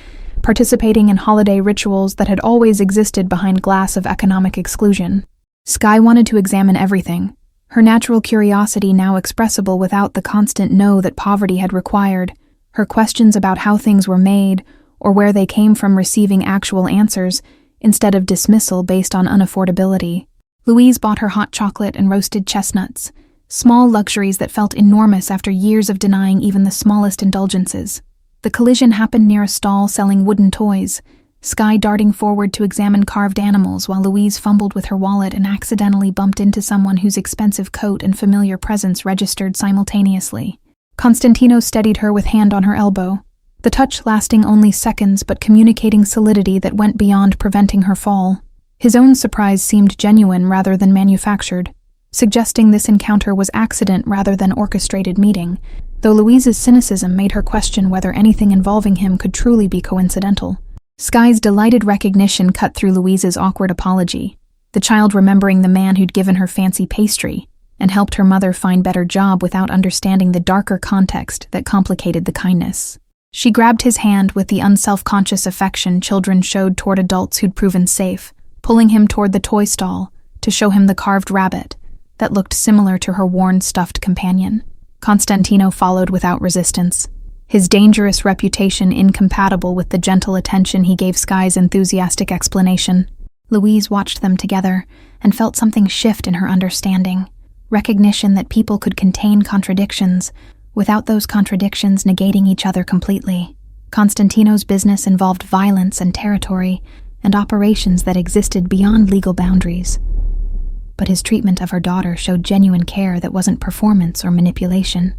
participating in holiday rituals that had always existed behind glass of economic exclusion. Skye wanted to examine everything, her natural curiosity now expressible without the constant no that poverty had required, her questions about how things were made or where they came from receiving actual answers instead of dismissal based on unaffordability. Louise bought her hot chocolate and roasted chestnuts, small luxuries that felt enormous after years of denying even the smallest indulgences. The collision happened near a stall selling wooden toys, Skye darting forward to examine carved animals while Louise fumbled with her wallet and accidentally bumped into someone whose expensive coat and familiar presence registered simultaneously. Constantino steadied her with hand on her elbow, the touch lasting only seconds but communicating solidity that went beyond preventing her fall. His own surprise seemed genuine rather than manufactured, suggesting this encounter was accident rather than orchestrated meeting, though Louise's cynicism made her question whether anything involving him could truly be coincidental. Skye's delighted recognition cut through Louise's awkward apology, the child remembering the man who'd given her fancy pastry and helped her mother find better job without understanding the darker context that complicated the kindness. She grabbed his hand with the unself-conscious affection children showed toward adults who'd proven safe, pulling him toward the toy stall to show him the carved rabbit that looked similar to her worn stuffed companion. Constantino followed without resistance, his dangerous reputation incompatible with the gentle attention he gave Skye's enthusiastic explanation. Louise watched them together and felt something shift in her understanding, recognition that people could contain contradictions without those contradictions negating each other completely. Constantino's business involved violence and territory and operations that existed beyond legal boundaries. But his treatment of her daughter showed genuine care that wasn't performance or manipulation.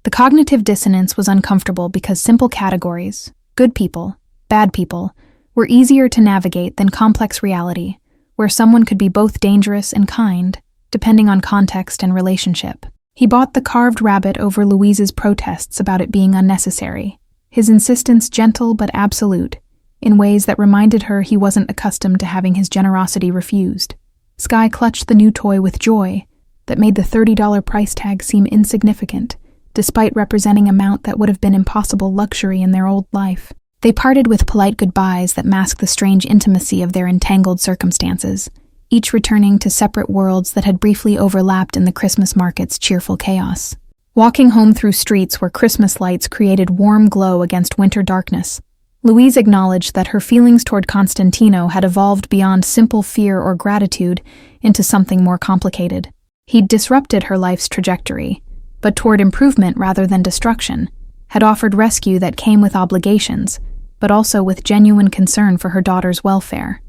The cognitive dissonance was uncomfortable because simple categories, good people, bad people, were easier to navigate than complex reality, where someone could be both dangerous and kind, depending on context and relationship. He bought the carved rabbit over Louise's protests about it being unnecessary, his insistence gentle but absolute, in ways that reminded her he wasn't accustomed to having his generosity refused. Skye clutched the new toy with joy that made the $30 price tag seem insignificant, despite representing amount that would have been impossible luxury in their old life. They parted with polite goodbyes that masked the strange intimacy of their entangled circumstances, each returning to separate worlds that had briefly overlapped in the Christmas market's cheerful chaos. Walking home through streets where Christmas lights created warm glow against winter darkness, Louise acknowledged that her feelings toward Constantino had evolved beyond simple fear or gratitude into something more complicated. He'd disrupted her life's trajectory, but toward improvement rather than destruction, had offered rescue that came with obligations, but also with genuine concern for her daughter's welfare.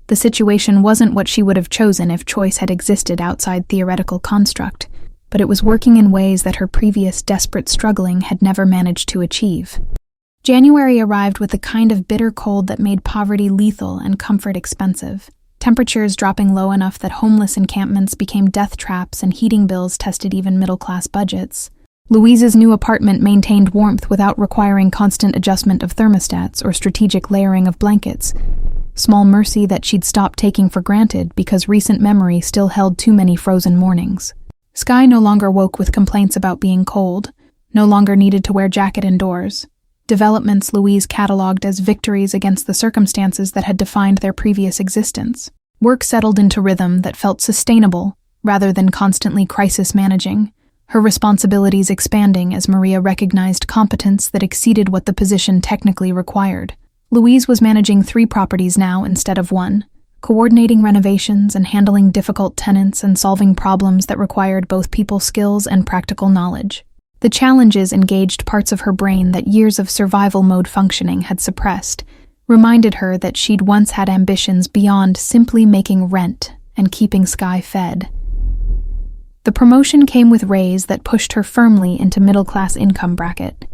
The situation wasn't what she would have chosen if choice had existed outside theoretical construct, but it was working in ways that her previous desperate struggling had never managed to achieve. January arrived with the kind of bitter cold that made poverty lethal and comfort expensive. Temperatures dropping low enough that homeless encampments became death traps and heating bills tested even middle-class budgets. Louise's new apartment maintained warmth without requiring constant adjustment of thermostats or strategic layering of blankets. Small mercy that she'd stopped taking for granted because recent memory still held too many frozen mornings. Skye no longer woke with complaints about being cold, no longer needed to wear jacket indoors. Developments Louise catalogued as victories against the circumstances that had defined their previous existence. Work settled into rhythm that felt sustainable, rather than constantly crisis managing, her responsibilities expanding as Maria recognized competence that exceeded what the position technically required. Louise was managing 3 properties now instead of 1, coordinating renovations and handling difficult tenants and solving problems that required both people skills and practical knowledge. The challenges engaged parts of her brain that years of survival mode functioning had suppressed, reminded her that she'd once had ambitions beyond simply making rent and keeping Skye fed. The promotion came with raise that pushed her firmly into middle-class income bracket,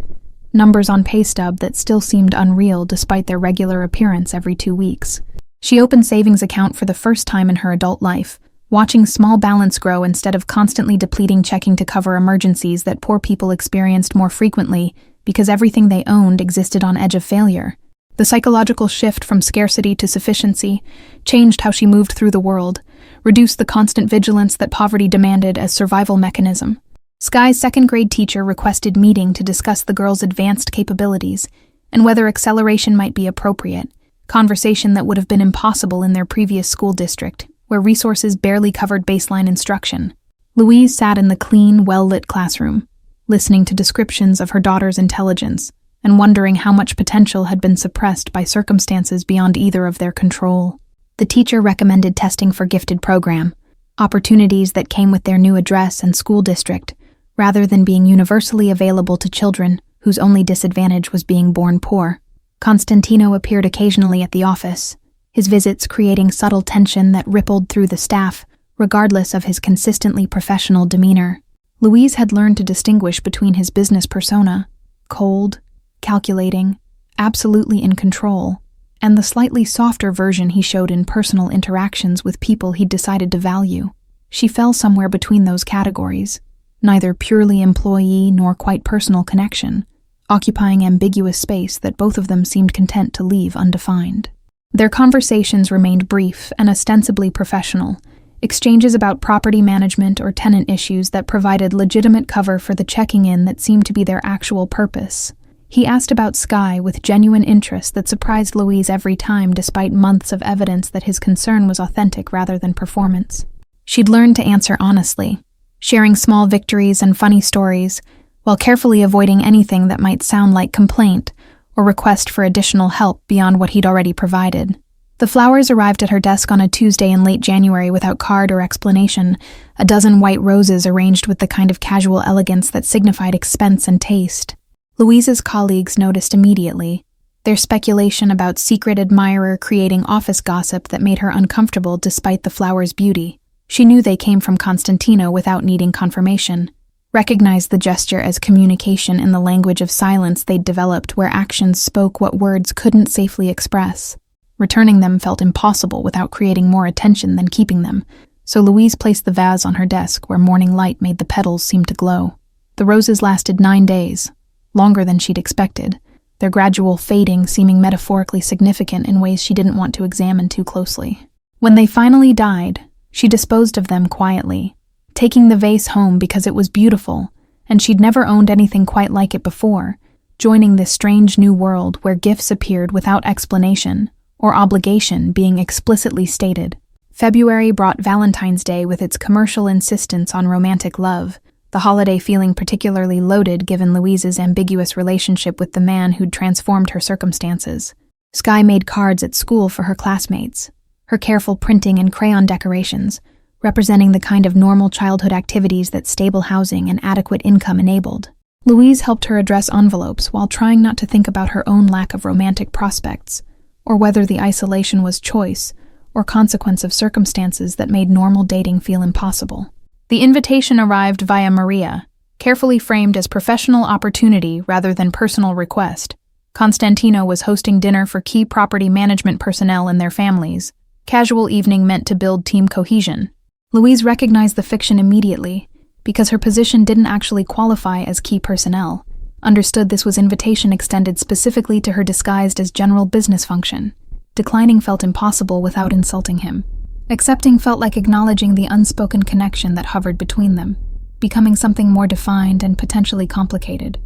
numbers on pay stub that still seemed unreal despite their regular appearance every 2 weeks. She opened savings account for the first time in her adult life, watching small balance grow instead of constantly depleting, checking to cover emergencies that poor people experienced more frequently because everything they owned existed on edge of failure. The psychological shift from scarcity to sufficiency changed how she moved through the world, reduced the constant vigilance that poverty demanded as survival mechanism. Sky's second-grade teacher requested meeting to discuss the girl's advanced capabilities and whether acceleration might be appropriate, conversation that would have been impossible in their previous school district, where resources barely covered baseline instruction. Louise sat in the clean, well-lit classroom, listening to descriptions of her daughter's intelligence and wondering how much potential had been suppressed by circumstances beyond either of their control. The teacher recommended testing for gifted program, opportunities that came with their new address and school district, rather than being universally available to children whose only disadvantage was being born poor. Constantino appeared occasionally at the office, his visits creating subtle tension that rippled through the staff, regardless of his consistently professional demeanor. Louise had learned to distinguish between his business persona, cold, calculating, absolutely in control, and the slightly softer version he showed in personal interactions with people he'd decided to value. She fell somewhere between those categories, neither purely employee nor quite personal connection, occupying ambiguous space that both of them seemed content to leave undefined. Their conversations remained brief and ostensibly professional, exchanges about property management or tenant issues that provided legitimate cover for the checking in that seemed to be their actual purpose. He asked about Sky with genuine interest that surprised Louise every time, despite months of evidence that his concern was authentic rather than performance. She'd learned to answer honestly, sharing small victories and funny stories, while carefully avoiding anything that might sound like complaint or request for additional help beyond what he'd already provided. The flowers arrived at her desk on a Tuesday in late January without card or explanation, a dozen white roses arranged with the kind of casual elegance that signified expense and taste. Louise's colleagues noticed immediately, their speculation about secret admirer creating office gossip that made her uncomfortable despite the flowers' beauty. She knew they came from Constantino without needing confirmation, recognized the gesture as communication in the language of silence they'd developed where actions spoke what words couldn't safely express. Returning them felt impossible without creating more attention than keeping them, so Louise placed the vase on her desk where morning light made the petals seem to glow. The roses lasted 9 days, longer than she'd expected, their gradual fading seeming metaphorically significant in ways she didn't want to examine too closely. When they finally died, she disposed of them quietly, taking the vase home because it was beautiful, and she'd never owned anything quite like it before, joining this strange new world where gifts appeared without explanation or obligation being explicitly stated. February brought Valentine's Day with its commercial insistence on romantic love, the holiday feeling particularly loaded given Louise's ambiguous relationship with the man who'd transformed her circumstances. Sky made cards at school for her classmates, her careful printing and crayon decorations, representing the kind of normal childhood activities that stable housing and adequate income enabled. Louise helped her address envelopes while trying not to think about her own lack of romantic prospects, or whether the isolation was choice or consequence of circumstances that made normal dating feel impossible. The invitation arrived via Maria, carefully framed as professional opportunity rather than personal request. Constantino was hosting dinner for key property management personnel and their families. Casual evening meant to build team cohesion. Louise recognized the fiction immediately, because her position didn't actually qualify as key personnel, understood this was invitation extended specifically to her disguised as general business function. Declining felt impossible without insulting him. Accepting felt like acknowledging the unspoken connection that hovered between them, becoming something more defined and potentially complicated.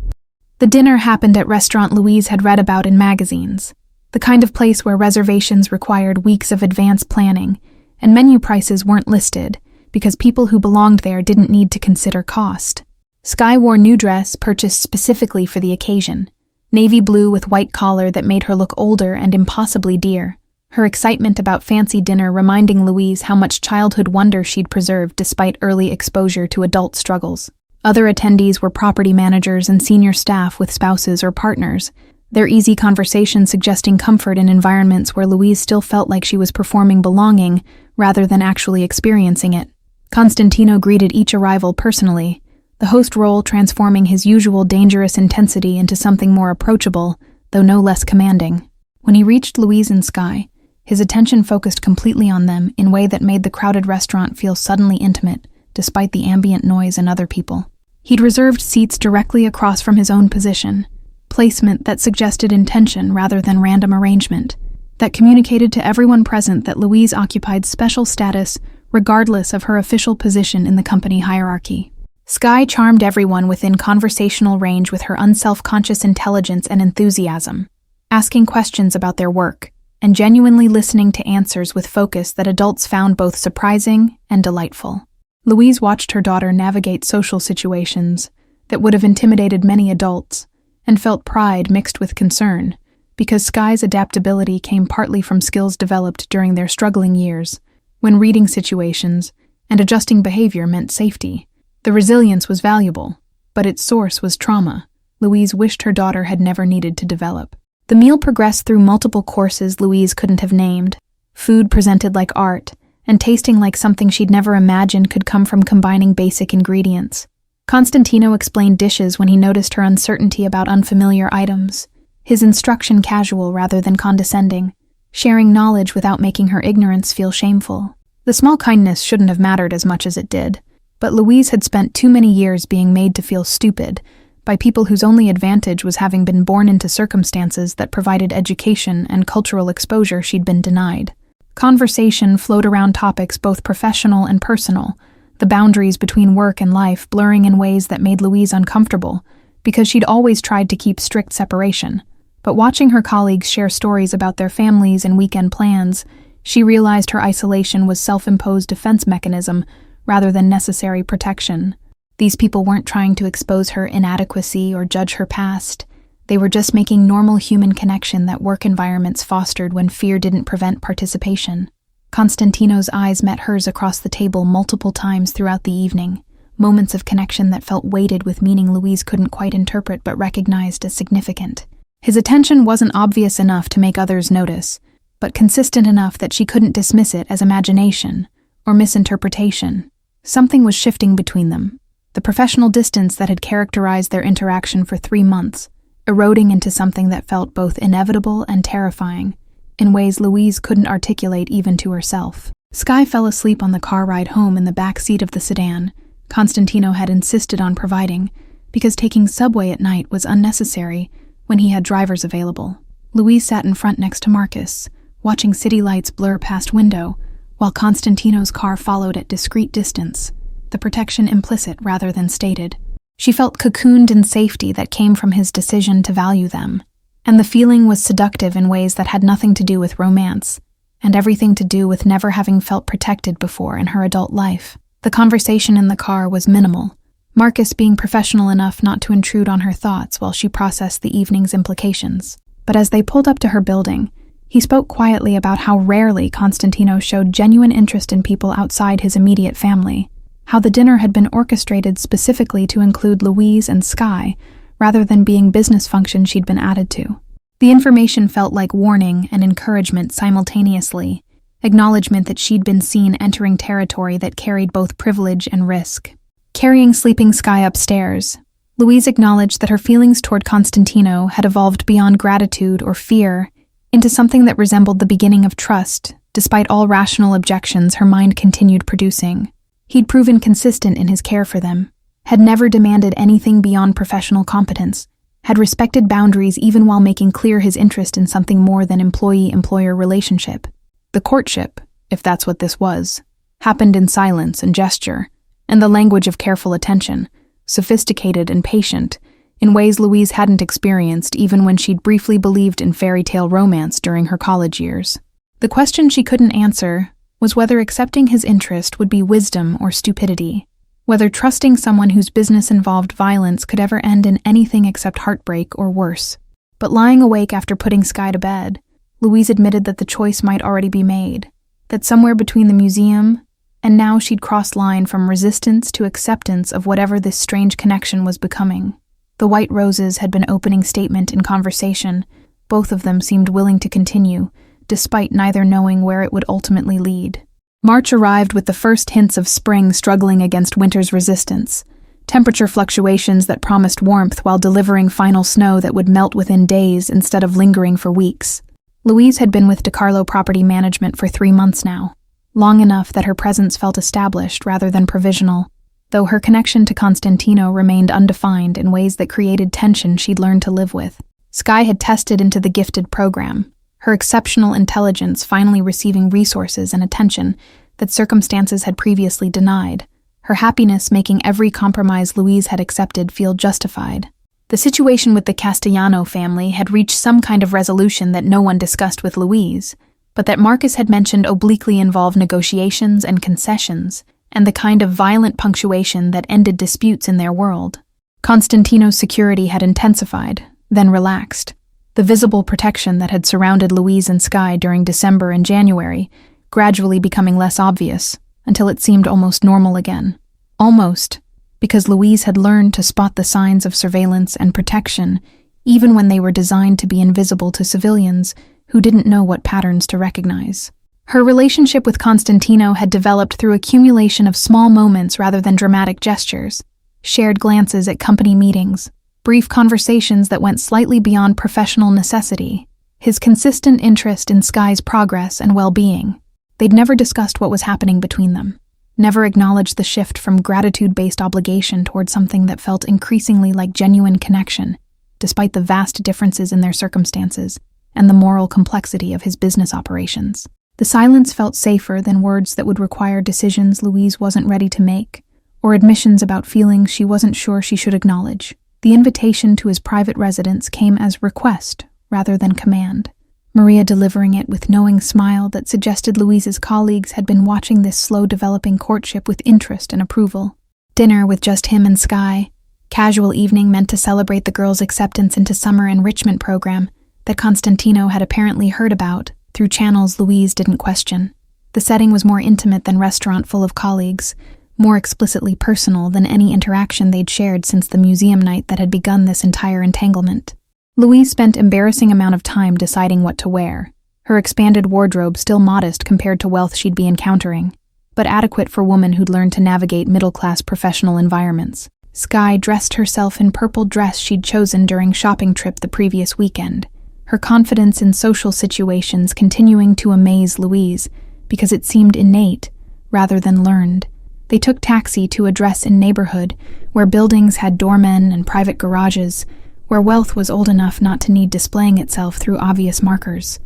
The dinner happened at restaurant Louise had read about in magazines, the kind of place where reservations required weeks of advance planning, and menu prices weren't listed because people who belonged there didn't need to consider cost. Sky wore new dress purchased specifically for the occasion, navy blue with white collar that made her look older and impossibly dear. Her excitement about fancy dinner reminding Louise how much childhood wonder she'd preserved despite early exposure to adult struggles. Other attendees were property managers and senior staff with spouses or partners, their easy conversation suggesting comfort in environments where Louise still felt like she was performing belonging rather than actually experiencing it. Constantino greeted each arrival personally, the host role transforming his usual dangerous intensity into something more approachable, though no less commanding. When he reached Louise and Sky, His attention focused completely on them in a way that made the crowded restaurant feel suddenly intimate, despite the ambient noise and other people. He'd reserved seats directly across from his own position, placement that suggested intention rather than random arrangement, that communicated to everyone present that Louise occupied special status regardless of her official position in the company hierarchy. Skye charmed everyone within conversational range with her unself-conscious intelligence and enthusiasm, asking questions about their work, and genuinely listening to answers with focus that adults found both surprising and delightful. Louise watched her daughter navigate social situations that would have intimidated many adults, and felt pride mixed with concern, because Skye's adaptability came partly from skills developed during their struggling years, when reading situations and adjusting behavior meant safety. The resilience was valuable, but its source was trauma Louise wished her daughter had never needed to develop. The meal progressed through multiple courses Louise couldn't have named, food presented like art, and tasting like something she'd never imagined could come from combining basic ingredients. Constantino explained dishes when he noticed her uncertainty about unfamiliar items, his instruction casual rather than condescending, sharing knowledge without making her ignorance feel shameful. The small kindness shouldn't have mattered as much as it did, but Louise had spent too many years being made to feel stupid by people whose only advantage was having been born into circumstances that provided education and cultural exposure she'd been denied. Conversation flowed around topics both professional and personal, the boundaries between work and life blurring in ways that made Louise uncomfortable, because she'd always tried to keep strict separation. But watching her colleagues share stories about their families and weekend plans, she realized her isolation was self-imposed defense mechanism rather than necessary protection. These people weren't trying to expose her inadequacy or judge her past. They were just making normal human connection that work environments fostered when fear didn't prevent participation. Constantino's eyes met hers across the table multiple times throughout the evening, moments of connection that felt weighted with meaning Louise couldn't quite interpret but recognized as significant. His attention wasn't obvious enough to make others notice, but consistent enough that she couldn't dismiss it as imagination or misinterpretation. Something was shifting between them, the professional distance that had characterized their interaction for 3 months, eroding into something that felt both inevitable and terrifying, in ways Louise couldn't articulate even to herself. Skye fell asleep on the car ride home in the back seat of the sedan Constantino had insisted on providing, because taking subway at night was unnecessary when he had drivers available. Louise sat in front next to Marcus, watching city lights blur past window, while Constantino's car followed at discreet distance, the protection implicit rather than stated. She felt cocooned in safety that came from his decision to value them, and the feeling was seductive in ways that had nothing to do with romance, and everything to do with never having felt protected before in her adult life. The conversation in the car was minimal, Marcus being professional enough not to intrude on her thoughts while she processed the evening's implications. But as they pulled up to her building, he spoke quietly about how rarely Constantino showed genuine interest in people outside his immediate family, how the dinner had been orchestrated specifically to include Louise and Skye, rather than being business function she'd been added to. The information felt like warning and encouragement simultaneously, acknowledgement that she'd been seen entering territory that carried both privilege and risk. Carrying sleeping Skye upstairs, Louise acknowledged that her feelings toward Constantino had evolved beyond gratitude or fear into something that resembled the beginning of trust, despite all rational objections her mind continued producing. He'd proven consistent in his care for them, had never demanded anything beyond professional competence, had respected boundaries even while making clear his interest in something more than employee-employer relationship. The courtship, if that's what this was, happened in silence and gesture, and the language of careful attention, sophisticated and patient, in ways Louise hadn't experienced even when she'd briefly believed in fairy tale romance during her college years. The question she couldn't answer was whether accepting his interest would be wisdom or stupidity, whether trusting someone whose business involved violence could ever end in anything except heartbreak or worse. But lying awake after putting Skye to bed, Louise admitted that the choice might already be made, that somewhere between the museum and now she'd crossed line from resistance to acceptance of whatever this strange connection was becoming. The white roses had been opening statement in conversation. Both of them seemed willing to continue, despite neither knowing where it would ultimately lead. March arrived with the first hints of spring struggling against winter's resistance, temperature fluctuations that promised warmth while delivering final snow that would melt within days instead of lingering for weeks. Louise had been with DiCarlo Property Management for 3 months now, long enough that her presence felt established rather than provisional, though her connection to Constantino remained undefined in ways that created tension she'd learned to live with. Skye had tested into the gifted program, her exceptional intelligence finally receiving resources and attention that circumstances had previously denied, her happiness making every compromise Louise had accepted feel justified. The situation with the Castellano family had reached some kind of resolution that no one discussed with Louise, but that Marcus had mentioned obliquely involved negotiations and concessions, and the kind of violent punctuation that ended disputes in their world. Constantino's security had intensified, then relaxed. The visible protection that had surrounded Louise and Skye during December and January, gradually becoming less obvious, until it seemed almost normal again. Almost, because Louise had learned to spot the signs of surveillance and protection, even when they were designed to be invisible to civilians who didn't know what patterns to recognize. Her relationship with Constantino had developed through accumulation of small moments rather than dramatic gestures, shared glances at company meetings, brief conversations that went slightly beyond professional necessity, his consistent interest in Skye's progress and well-being. They'd never discussed what was happening between them, never acknowledged the shift from gratitude-based obligation toward something that felt increasingly like genuine connection, despite the vast differences in their circumstances and the moral complexity of his business operations. The silence felt safer than words that would require decisions Louise wasn't ready to make, or admissions about feelings she wasn't sure she should acknowledge. The invitation to his private residence came as request rather than command, Maria delivering it with knowing smile that suggested Louise's colleagues had been watching this slow-developing courtship with interest and approval. Dinner with just him and Skye, casual evening meant to celebrate the girls' acceptance into summer enrichment program that Constantino had apparently heard about through channels Louise didn't question. The setting was more intimate than restaurant full of colleagues, more explicitly personal than any interaction they'd shared since the museum night that had begun this entire entanglement. Louise spent embarrassing amount of time deciding what to wear, her expanded wardrobe still modest compared to wealth she'd be encountering, but adequate for women who'd learned to navigate middle-class professional environments. Skye dressed herself in purple dress she'd chosen during shopping trip the previous weekend, her confidence in social situations continuing to amaze Louise because it seemed innate rather than learned. They took taxi to a dress-in neighborhood where buildings had doormen and private garages, where wealth was old enough not to need displaying itself through obvious markers.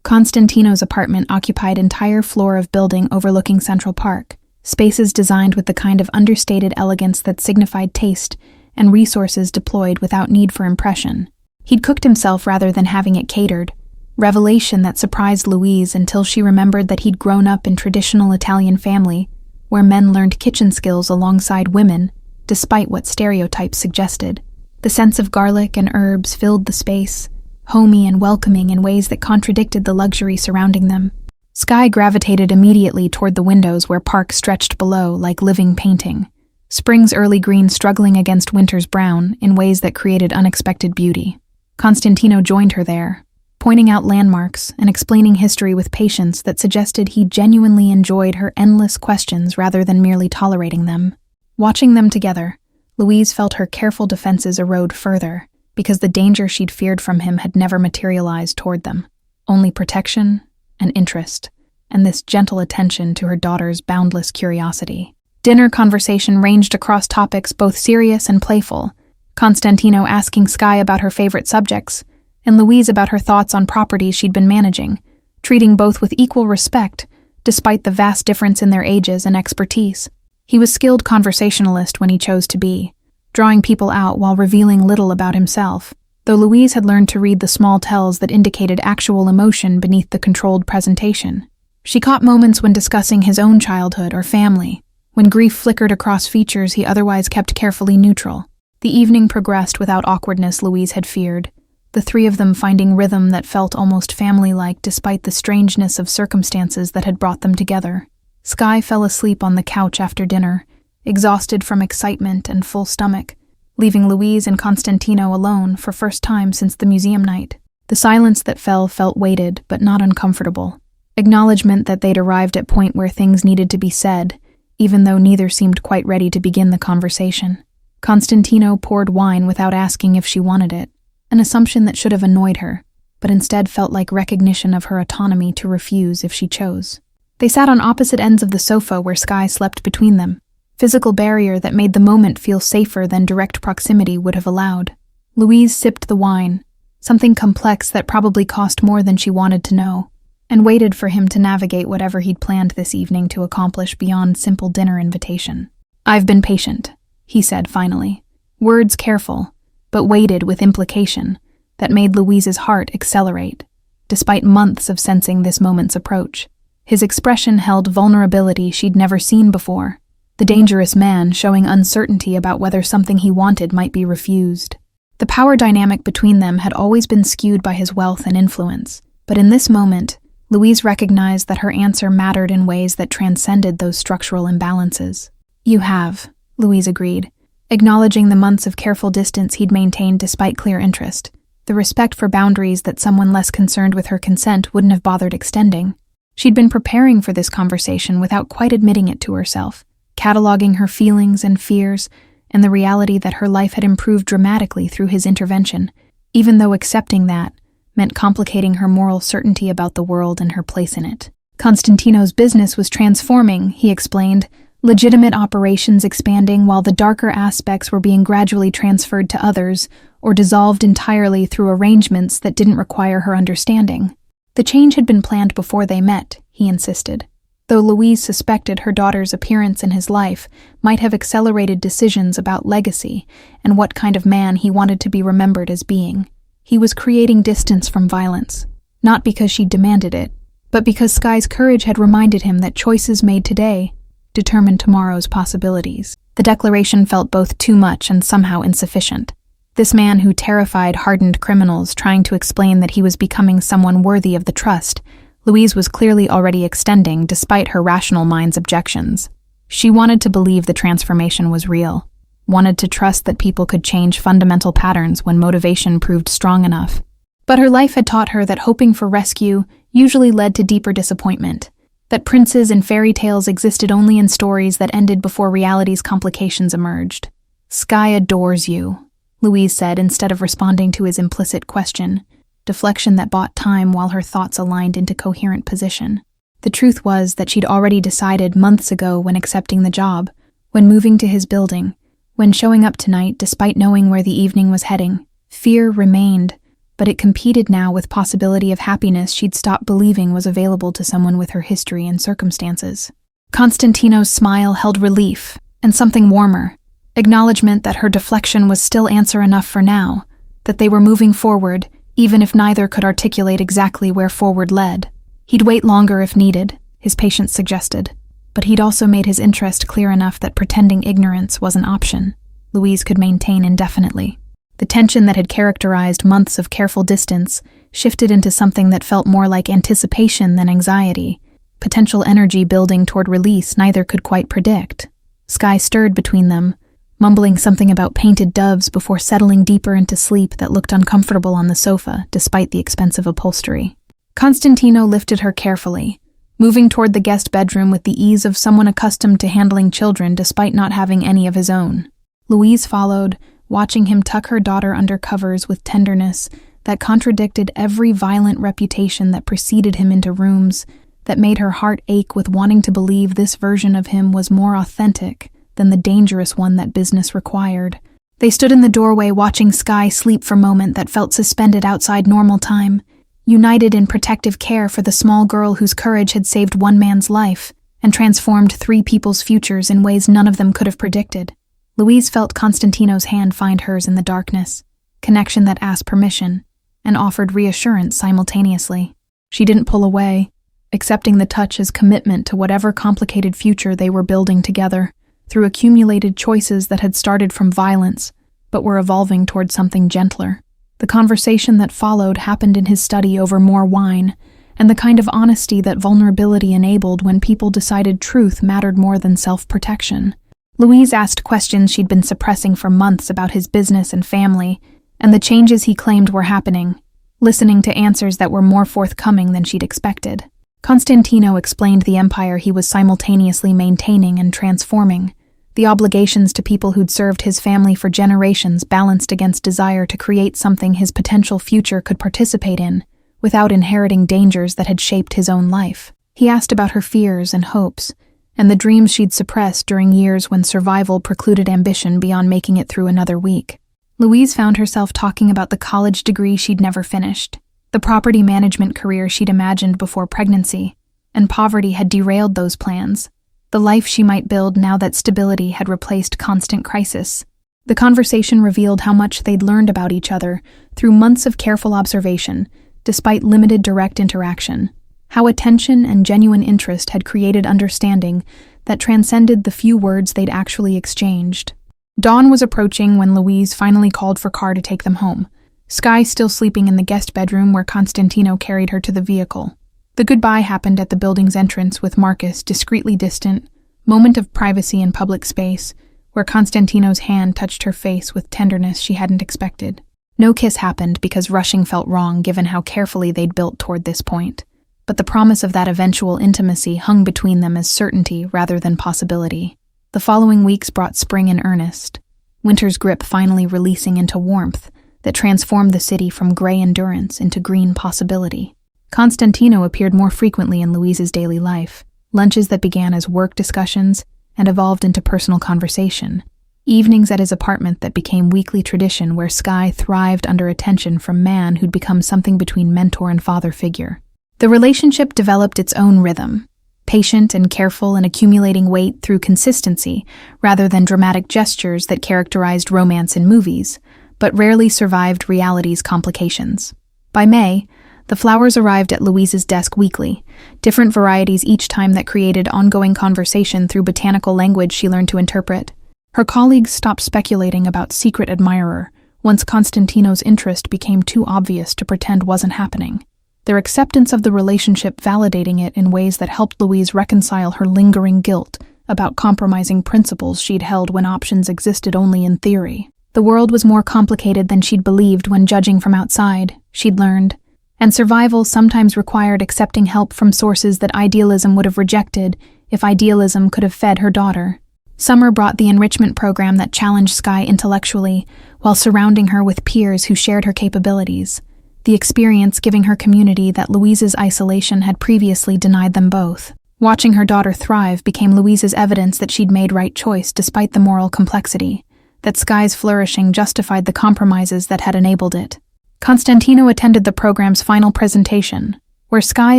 Constantino's apartment occupied entire floor of building overlooking Central Park, spaces designed with the kind of understated elegance that signified taste and resources deployed without need for impression. He'd cooked himself rather than having it catered, revelation that surprised Louise until she remembered that he'd grown up in traditional Italian family, where men learned kitchen skills alongside women, despite what stereotypes suggested. The sense of garlic and herbs filled the space, homey and welcoming in ways that contradicted the luxury surrounding them. Skye gravitated immediately toward the windows where Park stretched below like living painting, spring's early green struggling against winter's brown in ways that created unexpected beauty. Constantino joined her there, pointing out landmarks and explaining history with patience that suggested he genuinely enjoyed her endless questions rather than merely tolerating them. Watching them together, Louise felt her careful defenses erode further, because the danger she'd feared from him had never materialized toward them. Only protection and interest, and this gentle attention to her daughter's boundless curiosity. Dinner conversation ranged across topics both serious and playful, Constantino asking Skye about her favorite subjects, and Louise about her thoughts on properties she'd been managing, treating both with equal respect, despite the vast difference in their ages and expertise. He was skilled conversationalist when he chose to be, drawing people out while revealing little about himself, though Louise had learned to read the small tells that indicated actual emotion beneath the controlled presentation. She caught moments when discussing his own childhood or family, when grief flickered across features he otherwise kept carefully neutral. The evening progressed without awkwardness Louise had feared, the three of them finding rhythm that felt almost family-like despite the strangeness of circumstances that had brought them together. Skye fell asleep on the couch after dinner, exhausted from excitement and full stomach, leaving Louise and Constantino alone for first time since the museum night. The silence that felt weighted but not uncomfortable, acknowledgement that they'd arrived at point where things needed to be said, even though neither seemed quite ready to begin the conversation. Constantino poured wine without asking if she wanted it, an assumption that should have annoyed her, but instead felt like recognition of her autonomy to refuse if she chose. They sat on opposite ends of the sofa where Sky slept between them, physical barrier that made the moment feel safer than direct proximity would have allowed. Louise sipped the wine, something complex that probably cost more than she wanted to know, and waited for him to navigate whatever he'd planned this evening to accomplish beyond simple dinner invitation. "I've been patient," he said finally, words careful, but weighted with implication that made Louise's heart accelerate, despite months of sensing this moment's approach. His expression held vulnerability she'd never seen before, the dangerous man showing uncertainty about whether something he wanted might be refused. The power dynamic between them had always been skewed by his wealth and influence, but in this moment, Louise recognized that her answer mattered in ways that transcended those structural imbalances. "You have," Louise agreed, acknowledging the months of careful distance he'd maintained despite clear interest, the respect for boundaries that someone less concerned with her consent wouldn't have bothered extending. She'd been preparing for this conversation without quite admitting it to herself, cataloging her feelings and fears, and the reality that her life had improved dramatically through his intervention, even though accepting that meant complicating her moral certainty about the world and her place in it. Constantino's business was transforming, he explained, legitimate operations expanding while the darker aspects were being gradually transferred to others or dissolved entirely through arrangements that didn't require her understanding. The change had been planned before they met, he insisted, though Louise suspected her daughter's appearance in his life might have accelerated decisions about legacy and what kind of man he wanted to be remembered as being. He was creating distance from violence, not because she demanded it, but because Sky's courage had reminded him that choices made today determined tomorrow's possibilities. The declaration felt both too much and somehow insufficient. This man who terrified hardened criminals trying to explain that he was becoming someone worthy of the trust, Louise was clearly already extending despite her rational mind's objections. She wanted to believe the transformation was real, wanted to trust that people could change fundamental patterns when motivation proved strong enough. But her life had taught her that hoping for rescue usually led to deeper disappointment, that princes and fairy tales existed only in stories that ended before reality's complications emerged. "Sky adores you," Louise said instead of responding to his implicit question, deflection that bought time while her thoughts aligned into coherent position. The truth was that she'd already decided months ago when accepting the job, when moving to his building, when showing up tonight despite knowing where the evening was heading. Fear remained, but it competed now with possibility of happiness she'd stopped believing was available to someone with her history and circumstances. Constantino's smile held relief, and something warmer, acknowledgement that her deflection was still answer enough for now, that they were moving forward, even if neither could articulate exactly where forward led. He'd wait longer if needed, his patience suggested, but he'd also made his interest clear enough that pretending ignorance was an option Louise could maintain indefinitely. The tension that had characterized months of careful distance shifted into something that felt more like anticipation than anxiety, potential energy building toward release neither could quite predict. Sky stirred between them, mumbling something about painted doves before settling deeper into sleep that looked uncomfortable on the sofa despite the expensive upholstery. Constantino lifted her carefully, moving toward the guest bedroom with the ease of someone accustomed to handling children despite not having any of his own. Louise followed, watching him tuck her daughter under covers with tenderness that contradicted every violent reputation that preceded him into rooms, that made her heart ache with wanting to believe this version of him was more authentic than the dangerous one that business required. They stood in the doorway watching Sky sleep for a moment that felt suspended outside normal time, united in protective care for the small girl whose courage had saved one man's life and transformed three people's futures in ways none of them could have predicted. Louise felt Constantino's hand find hers in the darkness, connection that asked permission and offered reassurance simultaneously. She didn't pull away, accepting the touch as commitment to whatever complicated future they were building together, through accumulated choices that had started from violence, but were evolving toward something gentler. The conversation that followed happened in his study over more wine, and the kind of honesty that vulnerability enabled when people decided truth mattered more than self-protection. Louise asked questions she'd been suppressing for months about his business and family, and the changes he claimed were happening, listening to answers that were more forthcoming than she'd expected. Constantino explained the empire he was simultaneously maintaining and transforming, The obligations to people who'd served his family for generations balanced against desire to create something his potential future could participate in, without inheriting dangers that had shaped his own life. He asked about her fears and hopes, and the dreams she'd suppressed during years when survival precluded ambition beyond making it through another week. Louise found herself talking about the college degree she'd never finished, the property management career she'd imagined before pregnancy, and poverty had derailed those plans, the life she might build now that stability had replaced constant crisis. The conversation revealed how much they'd learned about each other through months of careful observation, despite limited direct interaction, how attention and genuine interest had created understanding that transcended the few words they'd actually exchanged. Dawn was approaching when Louise finally called for Car to take them home, Sky still sleeping in the guest bedroom where Constantino carried her to the vehicle. The goodbye happened at the building's entrance with Marcus discreetly distant, moment of privacy in public space, where Constantino's hand touched her face with tenderness she hadn't expected. No kiss happened because rushing felt wrong given how carefully they'd built toward this point, but the promise of that eventual intimacy hung between them as certainty rather than possibility. The following weeks brought spring in earnest, winter's grip finally releasing into warmth that transformed the city from gray endurance into green possibility. Constantino appeared more frequently in Louise's daily life, lunches that began as work discussions and evolved into personal conversation, evenings at his apartment that became weekly tradition where Sky thrived under attention from man who'd become something between mentor and father figure. The relationship developed its own rhythm, patient and careful and accumulating weight through consistency rather than dramatic gestures that characterized romance in movies, but rarely survived reality's complications. By May, the flowers arrived at Louise's desk weekly, different varieties each time that created ongoing conversation through botanical language she learned to interpret. Her colleagues stopped speculating about secret admirer once Constantino's interest became too obvious to pretend wasn't happening, their acceptance of the relationship validating it in ways that helped Louise reconcile her lingering guilt about compromising principles she'd held when options existed only in theory. The world was more complicated than she'd believed when judging from outside, she'd learned, and survival sometimes required accepting help from sources that idealism would have rejected if idealism could have fed her daughter. Summer brought the enrichment program that challenged Sky intellectually while surrounding her with peers who shared her capabilities, the experience giving her community that Louise's isolation had previously denied them both. Watching her daughter thrive became Louise's evidence that she'd made right choice despite the moral complexity, that Sky's flourishing justified the compromises that had enabled it. Constantino attended the program's final presentation, where Sky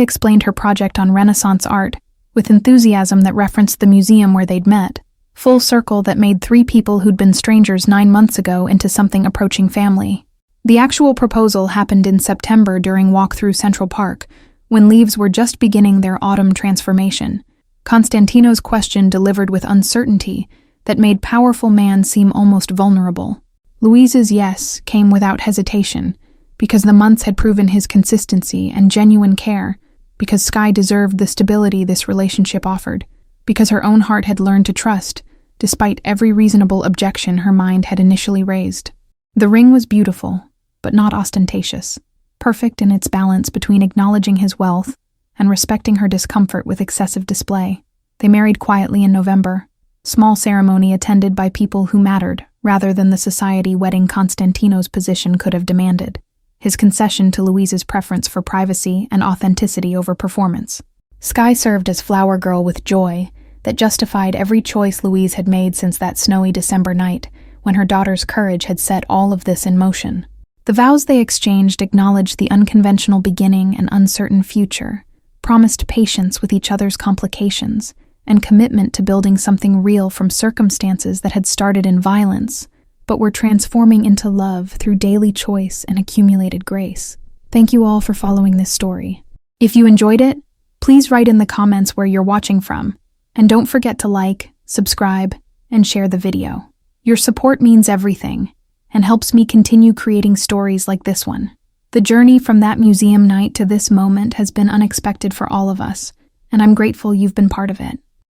explained her project on Renaissance art with enthusiasm that referenced the museum where they'd met, full circle that made three people who'd been strangers 9 months ago into something approaching family. The actual proposal happened in September during walk through Central Park, when leaves were just beginning their autumn transformation. Constantino's question delivered with uncertainty that made powerful man seem almost vulnerable. Louise's yes came without hesitation, because the months had proven his consistency and genuine care, because Sky deserved the stability this relationship offered, because her own heart had learned to trust, despite every reasonable objection her mind had initially raised. The ring was beautiful, but not ostentatious, perfect in its balance between acknowledging his wealth and respecting her discomfort with excessive display. They married quietly in November, small ceremony attended by people who mattered, rather than the society wedding Constantino's position could have demanded, his concession to Louise's preference for privacy and authenticity over performance. Sky served as flower girl with joy that justified every choice Louise had made since that snowy December night, when her daughter's courage had set all of this in motion. The vows they exchanged acknowledged the unconventional beginning and uncertain future, promised patience with each other's complications, and commitment to building something real from circumstances that had started in violence, but were transforming into love through daily choice and accumulated grace. Thank you all for following this story. If you enjoyed it, please write in the comments where you're watching from, and don't forget to like, subscribe, and share the video. Your support means everything, and helps me continue creating stories like this one. The journey from that museum night to this moment has been unexpected for all of us, and I'm grateful you've been part of it.